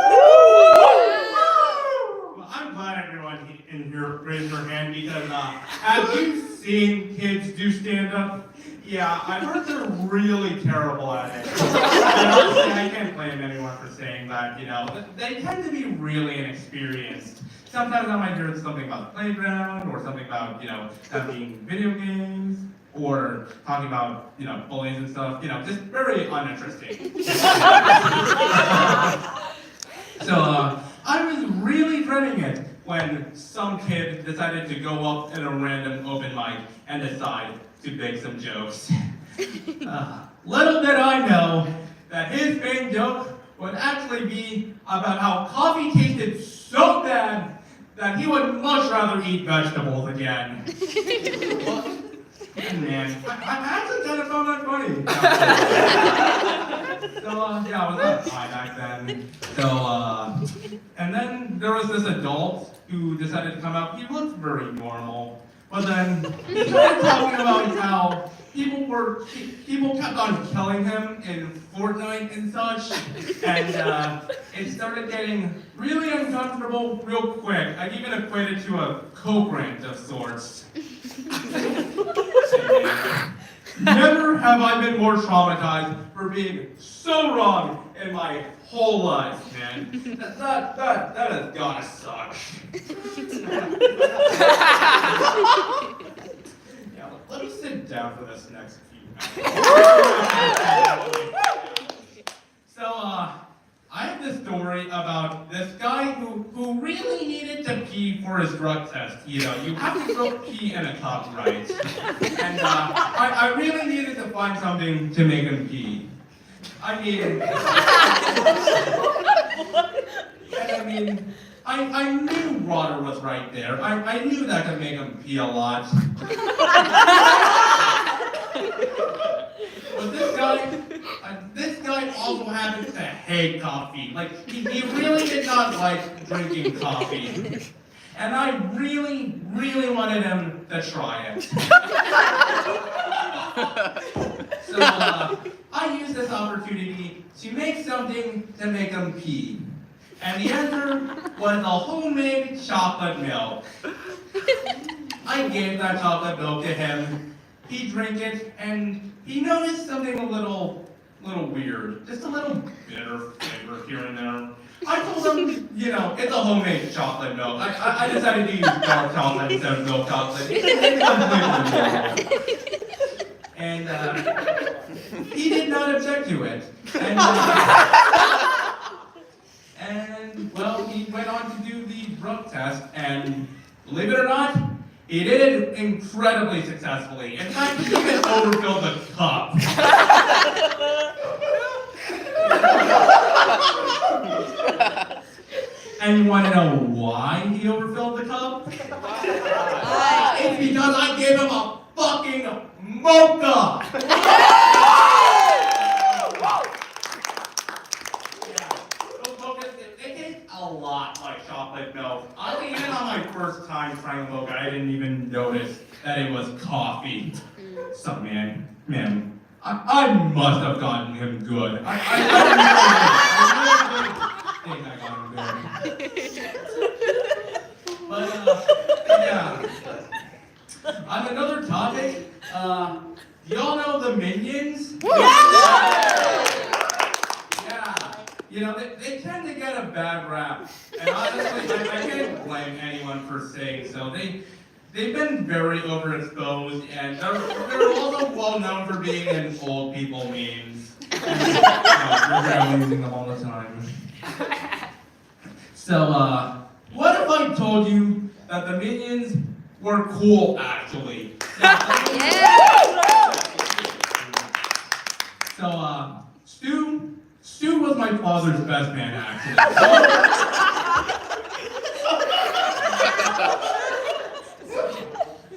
I'm glad everyone in here raised their hand because, have you seen kids do stand-up? Yeah, I've heard they're really terrible at it. And honestly, I can't blame anyone for saying that, they tend to be really inexperienced. Sometimes I might hear something about the playground, or something about, them being video games, or talking about, bullies and stuff, just very uninteresting. So, I was really dreading it when some kid decided to go up in a random open mic and decide to make some jokes. Little did I know that his main joke would actually be about how coffee tasted so bad that he would much rather eat vegetables again. Man, I actually kind of found that funny. So, yeah, I was not high back then. So, and then there was this adult who decided to come out. He looked very normal. But then he started talking about how people kept on killing him in Fortnite and such, and it started getting really uncomfortable real quick. I even equated to a Coke rant of sorts. Never have I been more traumatized for being so wrong in my whole life, man. That has gotta suck. Yeah, let me sit down for this next few minutes. So, I have this story about this guy who really needed to pee for his drug test. You know, you have to throw pee in a cup, right? And I really needed to find something to make him pee. I knew water was right there. I knew that could make him pee a lot. But this guy also happens to hate coffee. Like, he really did not like drinking coffee. And I really, really wanted him to try it. So, I used this opportunity to make something to make him pee. And the answer was a homemade chocolate milk. I gave that chocolate milk to him. He drank it, and he noticed something a little weird. Just a little bitter flavor here and there. I told him, you know, it's a homemade chocolate milk. I decided to use dark chocolate instead of milk chocolate. It's completely normal. And he did not object to it. And well, he went on to do the drug test, and believe it or not, he did it incredibly successfully. In fact, he even overfilled the cup. And you want to know why he overfilled the cup? It's because I gave him a fucking mocha! They taste a lot like chocolate milk. Honestly, even on my first time trying a mocha, I didn't even notice that it was coffee. So man, I must have gotten him good. I really think I got him good. But yeah. On another topic, y'all know the Minions? You know, they tend to get a bad rap. And honestly, I can't blame anyone for saying so. They've been very overexposed, and they're also well known for being in old people memes. We're using them all the time. So, what if I told you that the Minions were cool, actually? So, Stu was my father's best man, actually.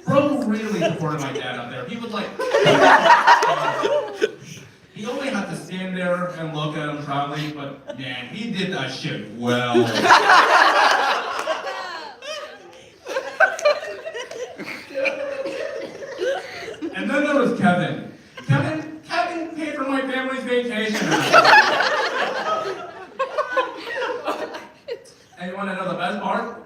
Bro really supported my dad up there. He was like, he only had to stand there and look at him proudly, but man, he did that shit well. And then there was Kevin. Kevin paid for my family's vacation. And you want to know the best part?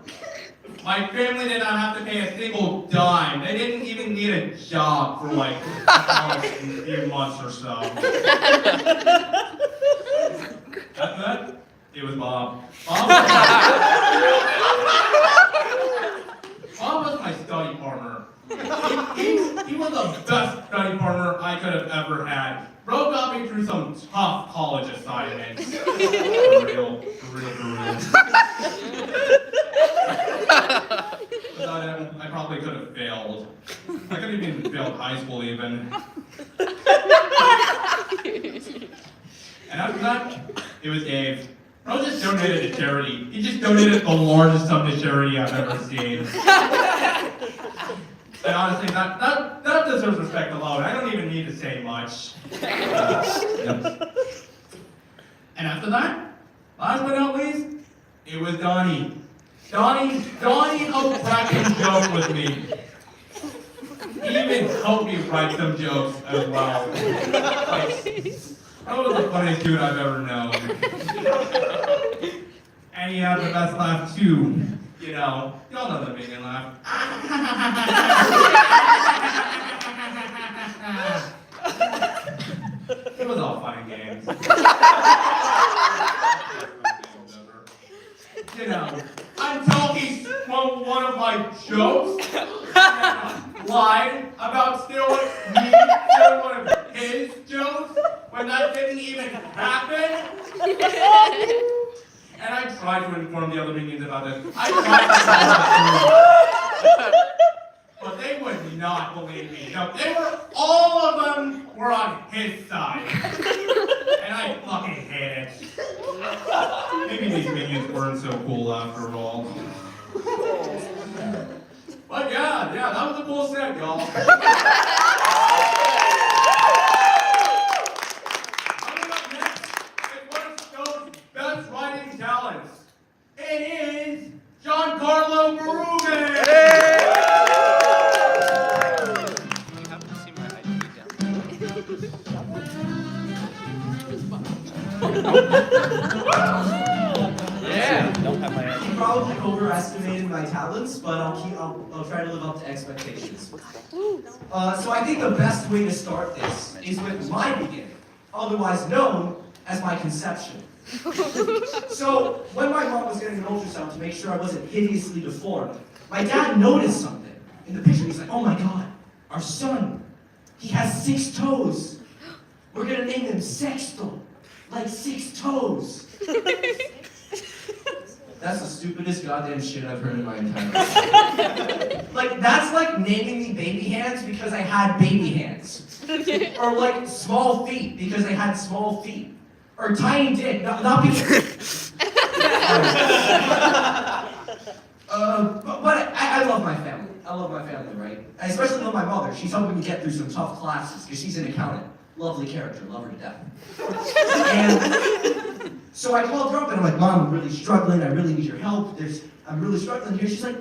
My family did not have to pay a single dime. They didn't even need a job for like a few months or so. After that, it was Bob. Bob was my study partner. He was the best study partner I could have ever had. Bro got me through some tough college assignments. For real. Without him, I probably could have failed. I could have even failed high school even. And after that, it was Dave. Bro just donated to charity. He just donated the largest sum to charity I've ever seen. And honestly, that deserves respect alone. I don't even need to say much. Yep. And after that, last but not least, it was Donnie. Donnie helped crack a joke with me. He even helped me write some jokes as well. Like, that was the funniest dude I've ever known. And he had the best laugh too. You know, y'all know the Minion laugh. lied about stealing one of his jokes when that didn't even happen? And I tried to inform the other minions about this. I tried to but they would not believe me. No, all of them were on his side. And I fucking hate it. Maybe these minions weren't so cool after all. But yeah, that was a cool set, y'all. Coming up next is one of Stowe's best writing talents. It is Giancarlo Berube. Yeah. Don't have my You probably overestimated my talents, but I'll try to live up to expectations. So I think the best way to start this is with my beginning, otherwise known as my conception. So when my mom was getting an ultrasound to make sure I wasn't hideously deformed, my dad noticed something. In the picture, he's like, "Oh my God, our son, he has 6 toes. We're gonna name him Sexto, like 6 toes." That's the stupidest goddamn shit I've heard in my entire life. Like, that's like naming me baby hands because I had baby hands. Or like small feet because I had small feet. Or tiny dick, not because... but I love my family. I love my family, right? I especially love my mother. She's helping me get through some tough classes because she's an accountant. Lovely character, love her to death. And so I called her up and I'm like, "Mom, I'm really struggling. I really need your help. I'm really struggling here." She's like,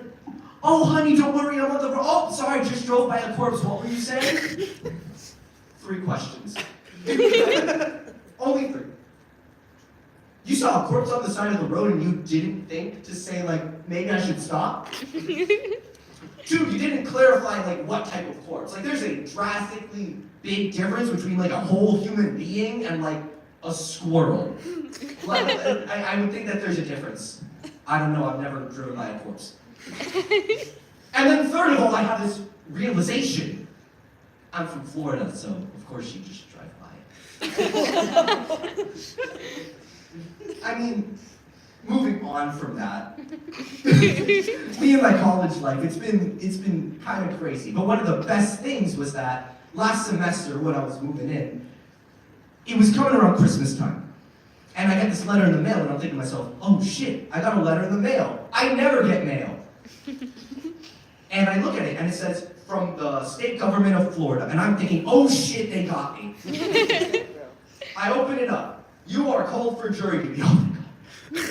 "Oh, honey, don't worry. I'm on the road. Oh, sorry, just drove by a corpse. What were you saying?" 3 questions. Only 3. You saw a corpse on the side of the road and you didn't think to say, like, maybe I should stop? 2, you didn't clarify, like, what type of corpse. Like, there's a drastically big difference between, like, a whole human being and, like, a squirrel. Like, I would think that there's a difference. I don't know, I've never driven by a corpse. And then third of all, I have this realization. I'm from Florida, so of course you just drive by. I mean, moving on from that, me and my college life, it's been kind of crazy. But one of the best things was that last semester when I was moving in, it was coming around Christmas time. And I got this letter in the mail and I'm thinking to myself, "Oh shit, I got a letter in the mail. I never get mail." And I look at it and it says, "From the state government of Florida." And I'm thinking, "Oh shit, they got me." I open it up. "You are called for jury duty." Oh my God.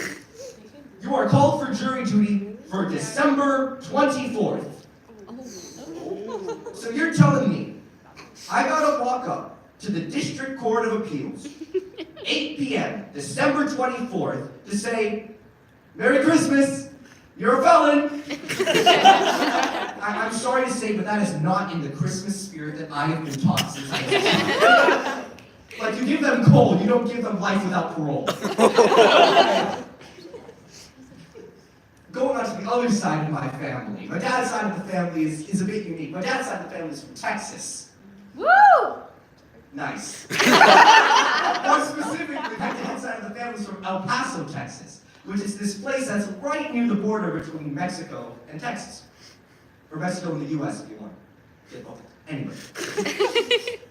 "You are called for jury duty for December 24th. So you're telling me I gotta walk up to the District Court of Appeals, 8 p.m., December 24th, to say, "Merry Christmas, you're a felon." I'm sorry to say, but that is not in the Christmas spirit that I have been taught since I was young. Like, you give them coal, you don't give them life without parole. Going on to the other side of my family. My dad's side of the family is a bit unique. My dad's side of the family is from Texas. Woo! Nice. More specifically, my dad's side of the family is from El Paso, Texas, which is this place that's right near the border between Mexico and Texas. Or Mexico and the US, if you want. Anyway.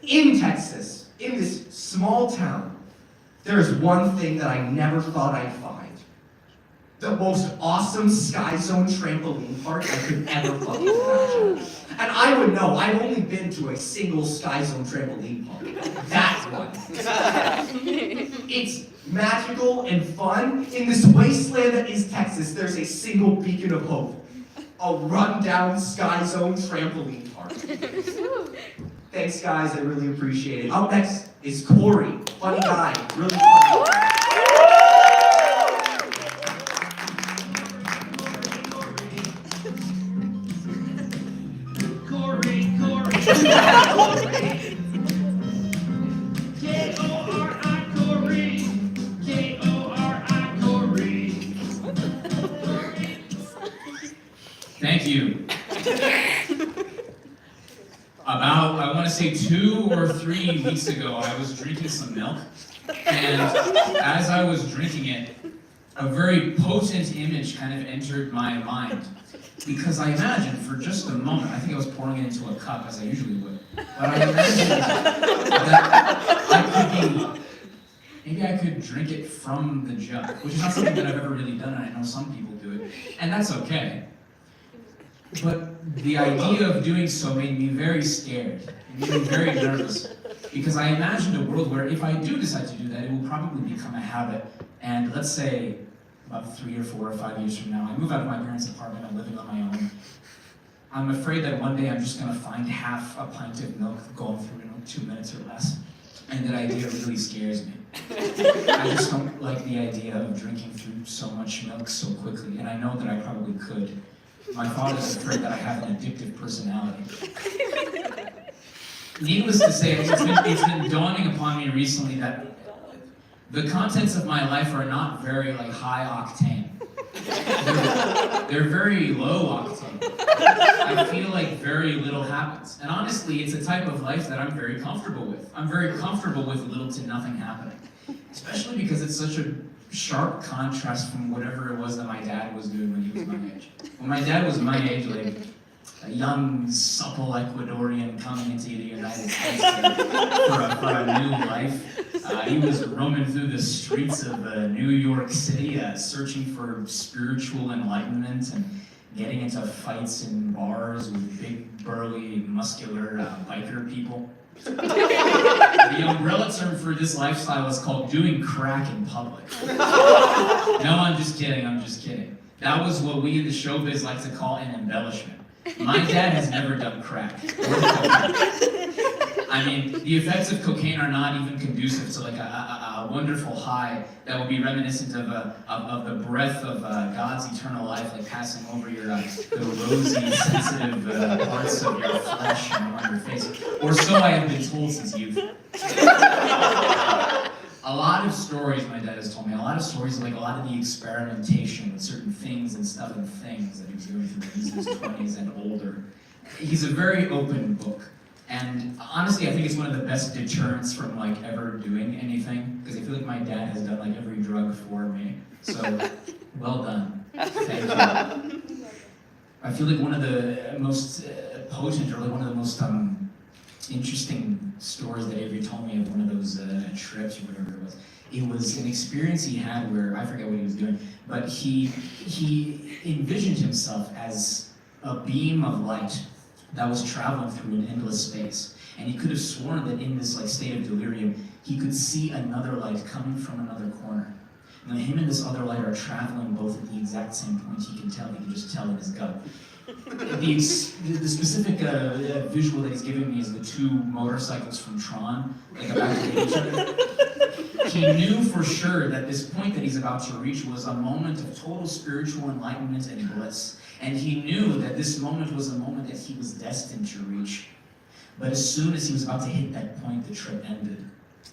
In Texas, in this small town, there is one thing that I never thought I'd find. The most awesome Sky Zone trampoline park I could ever fucking imagine. And I would know, I've only been to a single Sky Zone trampoline park. That one. It's magical and fun. In this wasteland that is Texas, there's a single beacon of hope. A rundown Sky Zone trampoline park. Thanks, guys. I really appreciate it. Up next is Corey. Funny guy. Really funny. Thank you. About, I want to say 2 or 3 weeks ago, I was drinking some milk, and as I was drinking it, a very potent image kind of entered my mind. Because I imagined for just a moment, I think I was pouring it into a cup, as I usually would, but I imagined that I could maybe I could drink it from the jug, which is not something that I've ever really done, and I know some people do it, and that's okay. But the idea of doing so made me very scared. It made me very nervous. Because I imagined a world where if I do decide to do that, it will probably become a habit. And let's say about 3 or 4 or 5 years from now, I move out of my parents' apartment, I'm living on my own. I'm afraid that one day I'm just gonna find half a pint of milk going through in 2 minutes or less. And that idea really scares me. I just don't like the idea of drinking through so much milk so quickly. And I know that I probably could. My father's afraid that I have an addictive personality. Needless to say, it's been dawning upon me recently that the contents of my life are not very high octane. They're very low octane. I feel like very little happens. And honestly, it's a type of life that I'm very comfortable with. I'm very comfortable with little to nothing happening. Especially because it's such a sharp contrast from whatever it was that my dad was doing when he was my age. When my dad was my age, like a young, supple Ecuadorian coming into the United States for a new life, he was roaming through the streets of New York City, searching for spiritual enlightenment and getting into fights in bars with big, burly, muscular biker people. The umbrella term for this lifestyle is called doing crack in public. No, I'm just kidding. That was what we in the showbiz like to call an embellishment. My dad has never done crack or cocaine. I mean, the effects of cocaine are not even conducive to a wonderful high that will be reminiscent of the breath of God's eternal life, passing over the rosy, sensitive parts of your flesh and on your face. Or so I have been told since youth. A lot of stories my dad has told me, a lot of stories a lot of the experimentation with certain things and stuff and things that he was doing through his 20s and older. He's a very open book. And honestly, I think it's one of the best deterrents from ever doing anything, because I feel like my dad has done every drug for me. So, well done. Thank you. I feel like one of the most potent, or one of the most interesting stories that Avery told me of one of those trips or whatever it was an experience he had where, I forget what he was doing, but he envisioned himself as a beam of light that was traveling through an endless space. And he could have sworn that in this state of delirium, he could see another light coming from another corner. And him and this other light are traveling both at the exact same point. He can just tell in his gut. The specific visual that he's giving me is the 2 motorcycles from Tron, about to hit each other. He knew for sure that this point that he's about to reach was a moment of total spiritual enlightenment and bliss. And he knew that this moment was a moment that he was destined to reach. But as soon as he was about to hit that point, the trip ended.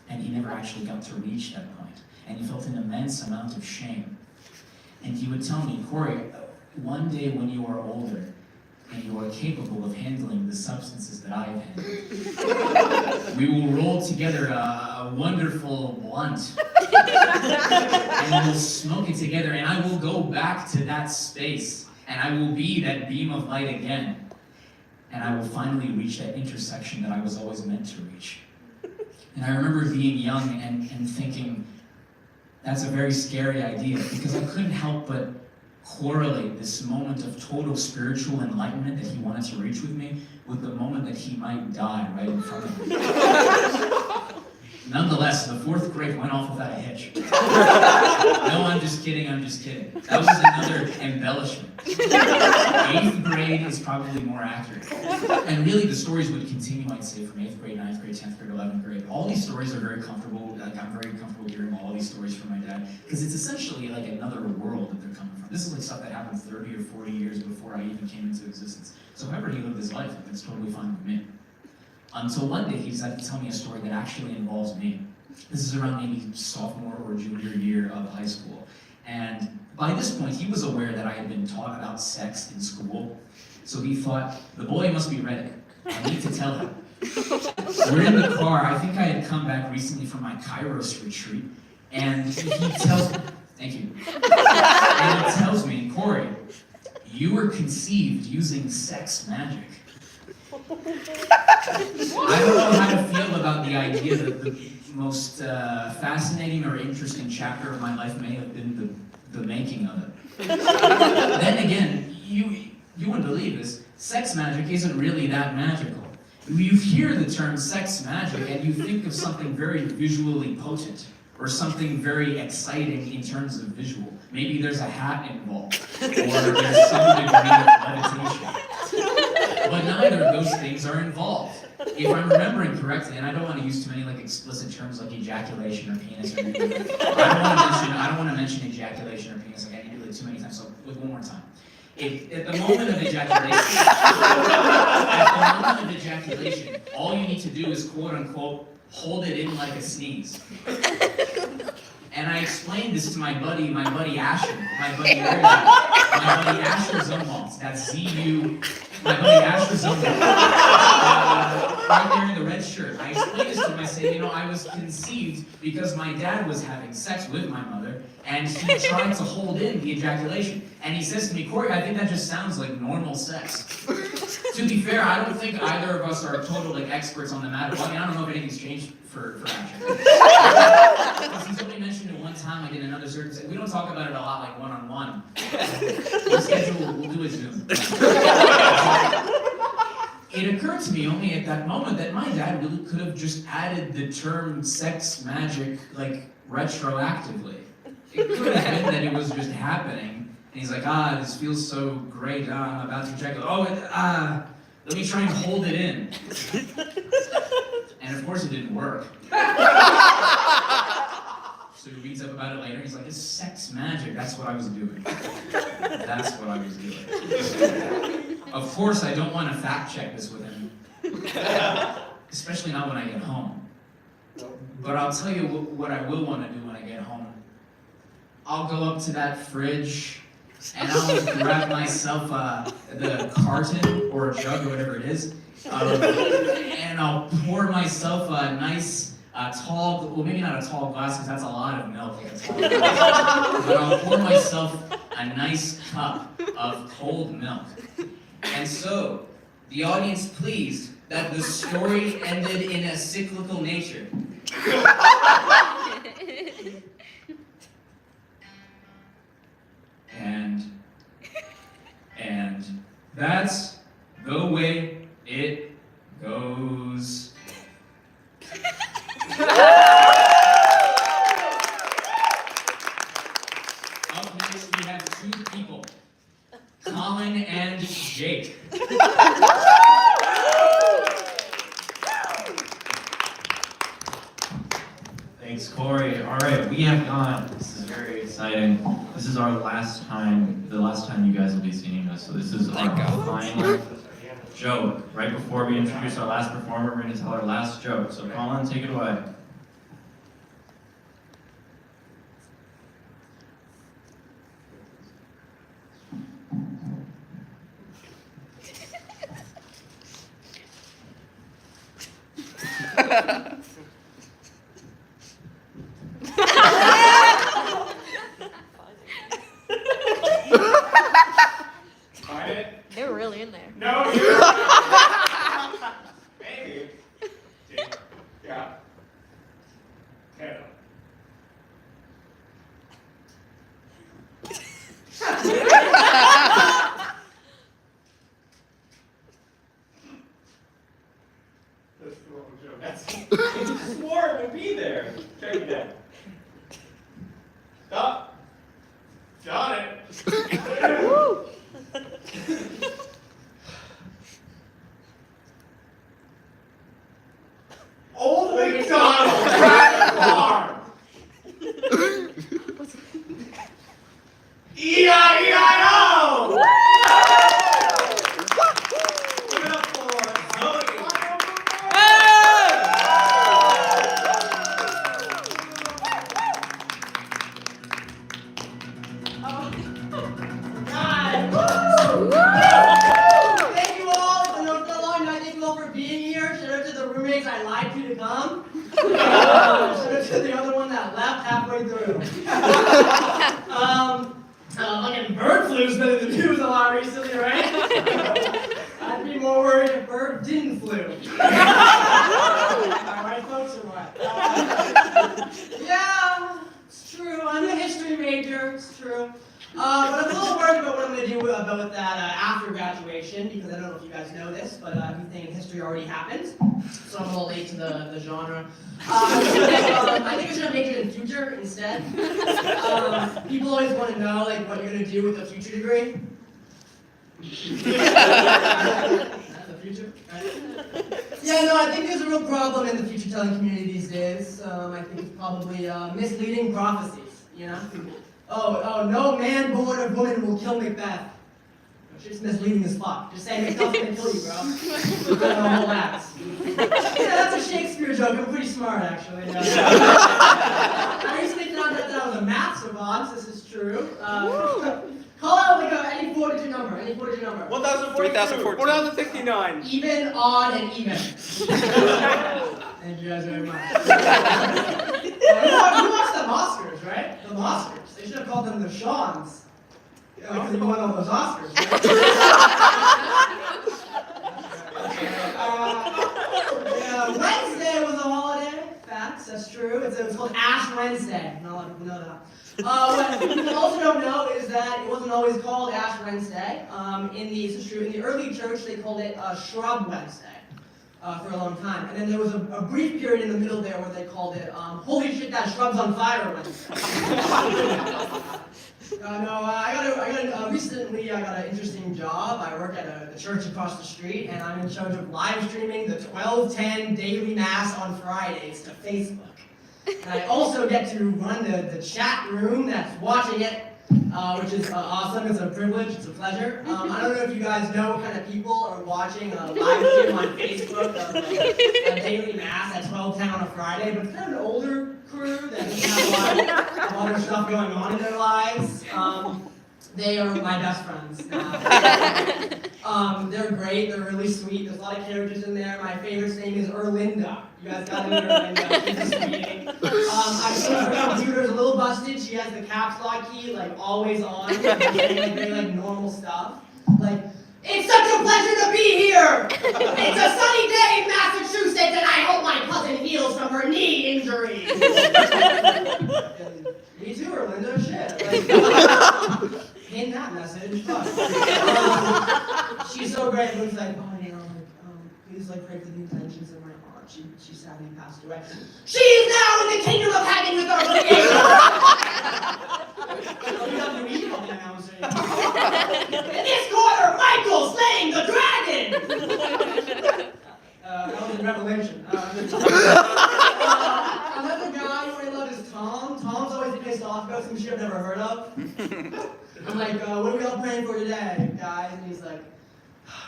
And he never actually got to reach that point. And he felt an immense amount of shame. And he would tell me, Corey, one day when you are older, and you are capable of handling the substances that I have handled, we will roll together a wonderful blunt, and we'll smoke it together, and I will go back to that space, and I will be that beam of light again, and I will finally reach that intersection that I was always meant to reach. And I remember being young and thinking, that's a very scary idea, because I couldn't help but correlate this moment of total spiritual enlightenment that he wanted to reach with me with the moment that he might die right in front of me. Nonetheless, the 4th grade went off without a hitch. No, I'm just kidding. That was another embellishment. 8th grade is probably more accurate. And really, the stories would continue, I'd say, from 8th grade, 9th grade, 10th grade, 11th grade. All these stories are very comfortable. I'm very comfortable hearing all these stories from my dad, because it's essentially another world that they're coming from. This is stuff that happened 30 or 40 years before I even came into existence. So however he lived his life, it's totally fine with me. Until one day he decided to tell me a story that actually involves me. This is around maybe sophomore or junior year of high school. And by this point, he was aware that I had been taught about sex in school. So he thought, the boy must be ready. I need to tell him. We're in the car. I think I had come back recently from my Kairos retreat, and he tells me, thank you. And he tells me, Corey, you were conceived using sex magic. I don't know how to feel about the idea that the most fascinating or interesting chapter of my life may have been the making of it. Then again, you wouldn't believe this, sex magic isn't really that magical. You hear the term sex magic and you think of something very visually potent, or something very exciting in terms of visual. Maybe there's a hat involved, or there's some degree of levitation. But neither of those things are involved. If I'm remembering correctly, and I don't want to use too many explicit terms like ejaculation or penis or anything. I don't want to mention ejaculation or penis. I do it too many times. So one more time. At the moment of ejaculation, all you need to do is quote unquote hold it in like a sneeze. And I explained this to my buddy Asher, my buddy Asher Zumwalt. That's Z-U, my buddy Asher Zumwalt. Right there in the red shirt. I explained this to him. I said, I was conceived because my dad was having sex with my mother, and he tried to hold in the ejaculation. And he says to me, Corey, I think that just sounds like normal sex. To be fair, I don't think either of us are total experts on the matter. Well, I mean, I don't know if anything's changed for Asher. Because he's only mentioned it one time, like in another circumstance. We don't talk about it a lot, like one-on-one. We'll do a Zoom. It occurred to me only at that moment that my dad really could have just added the term sex magic, retroactively. It could have been that it was just happening. And he's like, this feels so great. I'm about to ejaculate. Let me try and hold it in. And of course it didn't work. So he reads up about it later, and he's like, it's sex magic. That's what I was doing. That's what I was doing. Of course, I don't want to fact check this with him. Especially not when I get home. But I'll tell you what I will want to do when I get home. I'll go up to that fridge, and I'll grab myself the carton or a jug or whatever it is, and I'll pour myself a nice tall, well maybe not a tall glass because that's a lot of milk, but I'll pour myself a nice cup of cold milk. And so, the audience pleased that the story ended in a cyclical nature. And that's the way it goes. Up next we have two people, Colin and Jake. Thanks, Corey. All right, we have gone. This is very exciting. This is our last time, the last time you guys will be seeing us. So this is our final joke. Right before we introduce our last performer, we're going to tell our last joke. So Colin, take it away. They were really in there. No, you. Maybe. Yeah. Okay. That's the wrong joke. That's swore it would be there. Check it out. Stop. Got it. Woo! Old MacDonald had a farm. E-I-E-I-O! Give it up for Zoe. the roommates I lied to come. Shout out to the other one that left halfway through. Fucking bird flu's been in the news a lot recently, right? I'd be more worried if bird didn't flu. Alright, folks, or what? Yeah, it's true. I'm a history major. It's true. But I'm a little worried about what I'm going to do about that after graduation, because I don't know if you guys know this, but everything in history already happened, so I'm a little late to the genre. I think I should have majored in future instead. People always want to know like what you're going to do with a future degree. The future, right? Yeah, no, I think there's a real problem in the future telling community these days. I think it's probably misleading prophecies, you know? Oh, no man born of woman will kill Macbeth. Shit's misleading as fuck. Just saying Macbeth's gonna kill you, bro. The whole act. Yeah, that's a Shakespeare joke. I'm pretty smart, actually. I recently found out that I was a math savant. This is true. Call out like any 4-digit number. Any 4-digit number. 1,042. 4,069. Even, odd, and even. Thank you guys very much. You watched the Oscars, right? The Oscars. They should have called them the Shawns. Because you won all those Oscars, right? Wednesday was a holiday. Facts, that's true. It was called Ash Wednesday. Not a lot of people know that. What people also don't know is that it wasn't always called Ash Wednesday. In the early church, they called it Shrub Wednesday. For a long time. And then there was a brief period in the middle there where they called it Holy Shit, That Shrub's on Fire Wednesday. Recently I got an interesting job. I work at the church across the street, and I'm in charge of live streaming the 12:10 daily mass on Fridays to Facebook. And I also get to run the chat room that's watching it, which is awesome. It's a privilege. It's a pleasure. I don't know if you guys know what kind of people are watching a live stream on Facebook of a daily mass at 12:10 on a Friday, but it's kind of an older crew that doesn't have a lot of stuff going on in their lives. They are my best friends now. They're great. They're really sweet. There's a lot of characters in there. My favorite's name is Erlinda. You guys gotta meet Erlinda. She's a sweetie. I think her computer's a little busted. She has the caps lock key like always on. Saying very normal stuff. Like, it's such a pleasure to be here. It's a sunny day in Massachusetts, and I hope my cousin heals from her knee injury. Me too, Erlinda. Shit. In that message, fuck. She's so great. She's like, please pray for the intentions of my heart. She sadly passed away. She is now in the kingdom of heaven with our creator. In this corner, Michael slaying the dragon. That was in Revelation. Another guy who I love is Tom. Tom's always pissed off about some shit I've never heard of. I'm like, what are we all praying for today, guys? And he's like,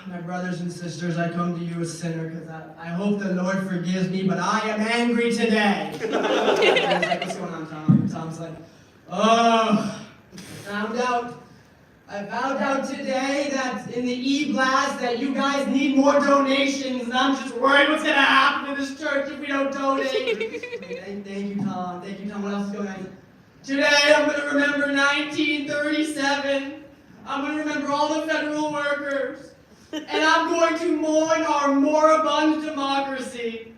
my brothers and sisters, I come to you a sinner because I hope the Lord forgives me, but I am angry today. And I was like, what's going on, Tom? Tom's like, I found out today that in the e-blast that you guys need more donations, and I'm just worried what's going to happen to this church if we don't donate. Thank you, Tom. Thank you, Tom. What else is going on? Today I'm going to remember 1937. I'm going to remember all the federal workers. And I'm going to mourn our moribund democracy.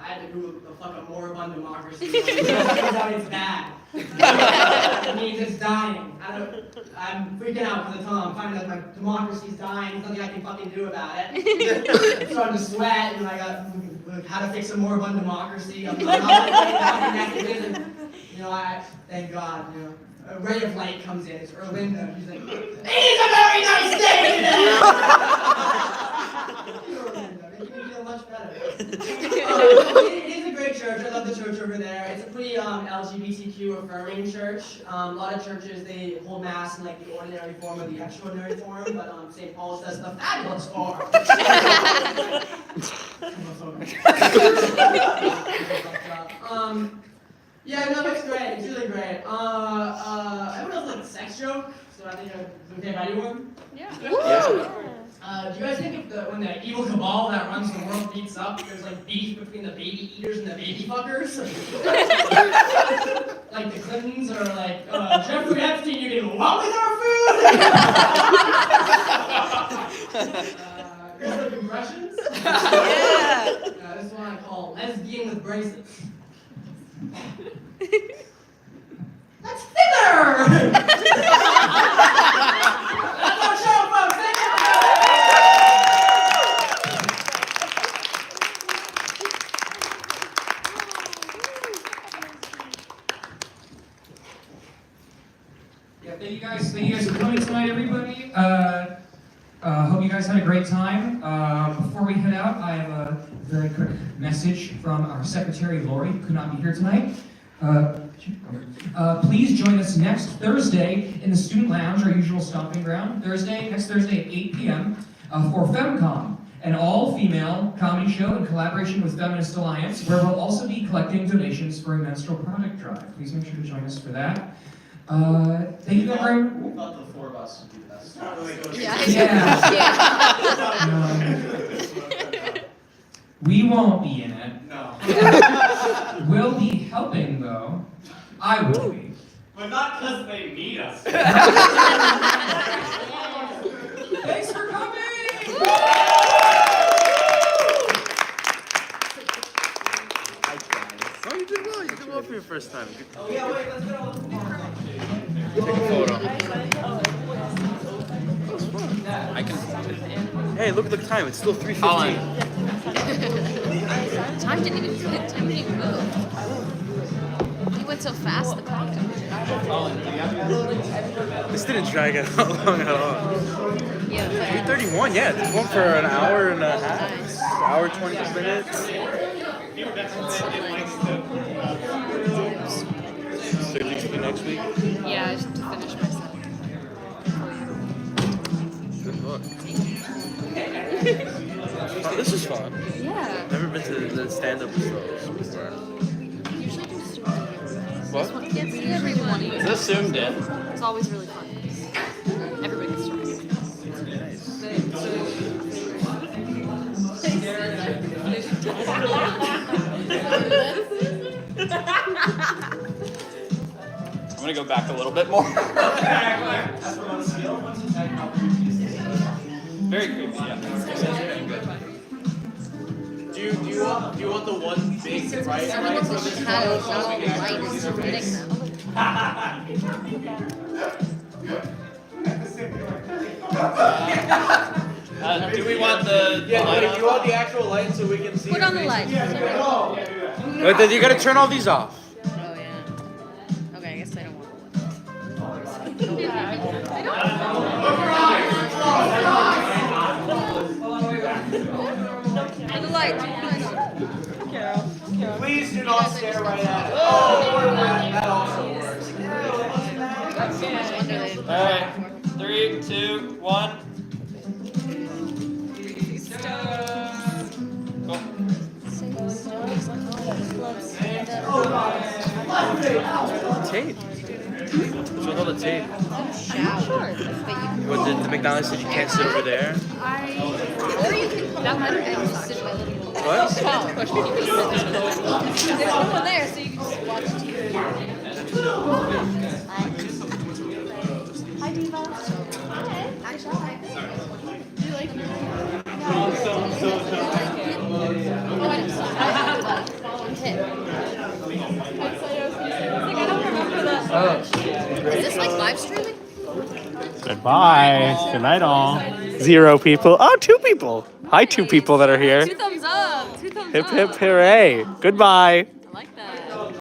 I had to Google the fuck a moribund democracy. It turns out it's bad. It means it's dying. I'm freaking out because of Tom. I'm finding out my democracy's dying. There's nothing I can fucking do about it. I'm starting to sweat, and I got how to fix a moribund democracy. I'm not fucking messages, and thank God, a ray of light comes in. It's Erlinda. She's like, it is a very nice day today! Erlinda, making me feel much better. It is a great church. I love the church over there. It's a pretty LGBTQ affirming church. A lot of churches, they hold mass in like the ordinary form or the extraordinary form, but St. Paul says the fabulous form. Yeah, no, it's great. It's really great. Everyone else like sex joke, so I think it's okay if I do one. Yeah. Do you guys think when the evil cabal that runs the world beats suck. There's like beef between the baby eaters and the baby fuckers. Like the Clintons are like, Jeffrey Epstein, you did what with our food? Good impressions? Yeah. This is one I call lesbian with braces. That's thinner! That's our show, folks! Thank you! Yeah, thank you guys for coming tonight, everybody. Hope you guys had a great time. Before we head out, I have a very quick message from our secretary, Lori, who could not be here tonight. Please join us next Thursday in the Student Lounge, our usual stomping ground. Next Thursday at 8 p.m. For FemCom, an all-female comedy show in collaboration with Feminist Alliance, where we'll also be collecting donations for a menstrual product drive. Please make sure to join us for that. Thank you very much. We thought the four of us would do the best. We won't be in it. No. We'll be helping, though. I will be. But not because they need us. Thanks for coming! Oh, you did well. You did well for your first time. Oh yeah, wait, let's go. Take a photo. I can. Hey, look at the time. It's still 3:15. Time didn't even move. You went so fast, the clock didn't move. This didn't drag out long at all. Yeah, 3:31. Yeah, it's going for an hour and a half. Hour 20 minutes. So you should be next week. Yeah, I just have to finish my set. Good luck. Oh, this is fun. Yeah. Never been to the stand-up shows before. Usually do student gigs. What? This one can't see everyone. Is this zoomed in? It's always really fun. Everybody gets to try. I'm gonna go back a little bit more. Very creepy, yeah. Do you want the one big right? Everyone wants the shadows, not all the light is hitting them. Do we want the light on? Do you want the actual light so we can see? Put on the light. Wait, then you gotta turn all these off. Oh yeah. Okay, I guess I don't want the light. Please do not stare right at it. Oh, that also works. Alright, 3, 2, 1. Tape. What's with all the tape? Sure. What, the McDonald's said you can't sit over there? Or you can come out and just sit by little. What? There's no one there, so you can just watch TV. Hi, Diva. Hi. Hi. Do you like me? Is this like live streaming? Goodbye. Good night, all. 0 people. Oh, 2 people. Hi, 2 people that are here. 2 thumbs up. 2 thumbs Hip, up. hip, hooray. Goodbye.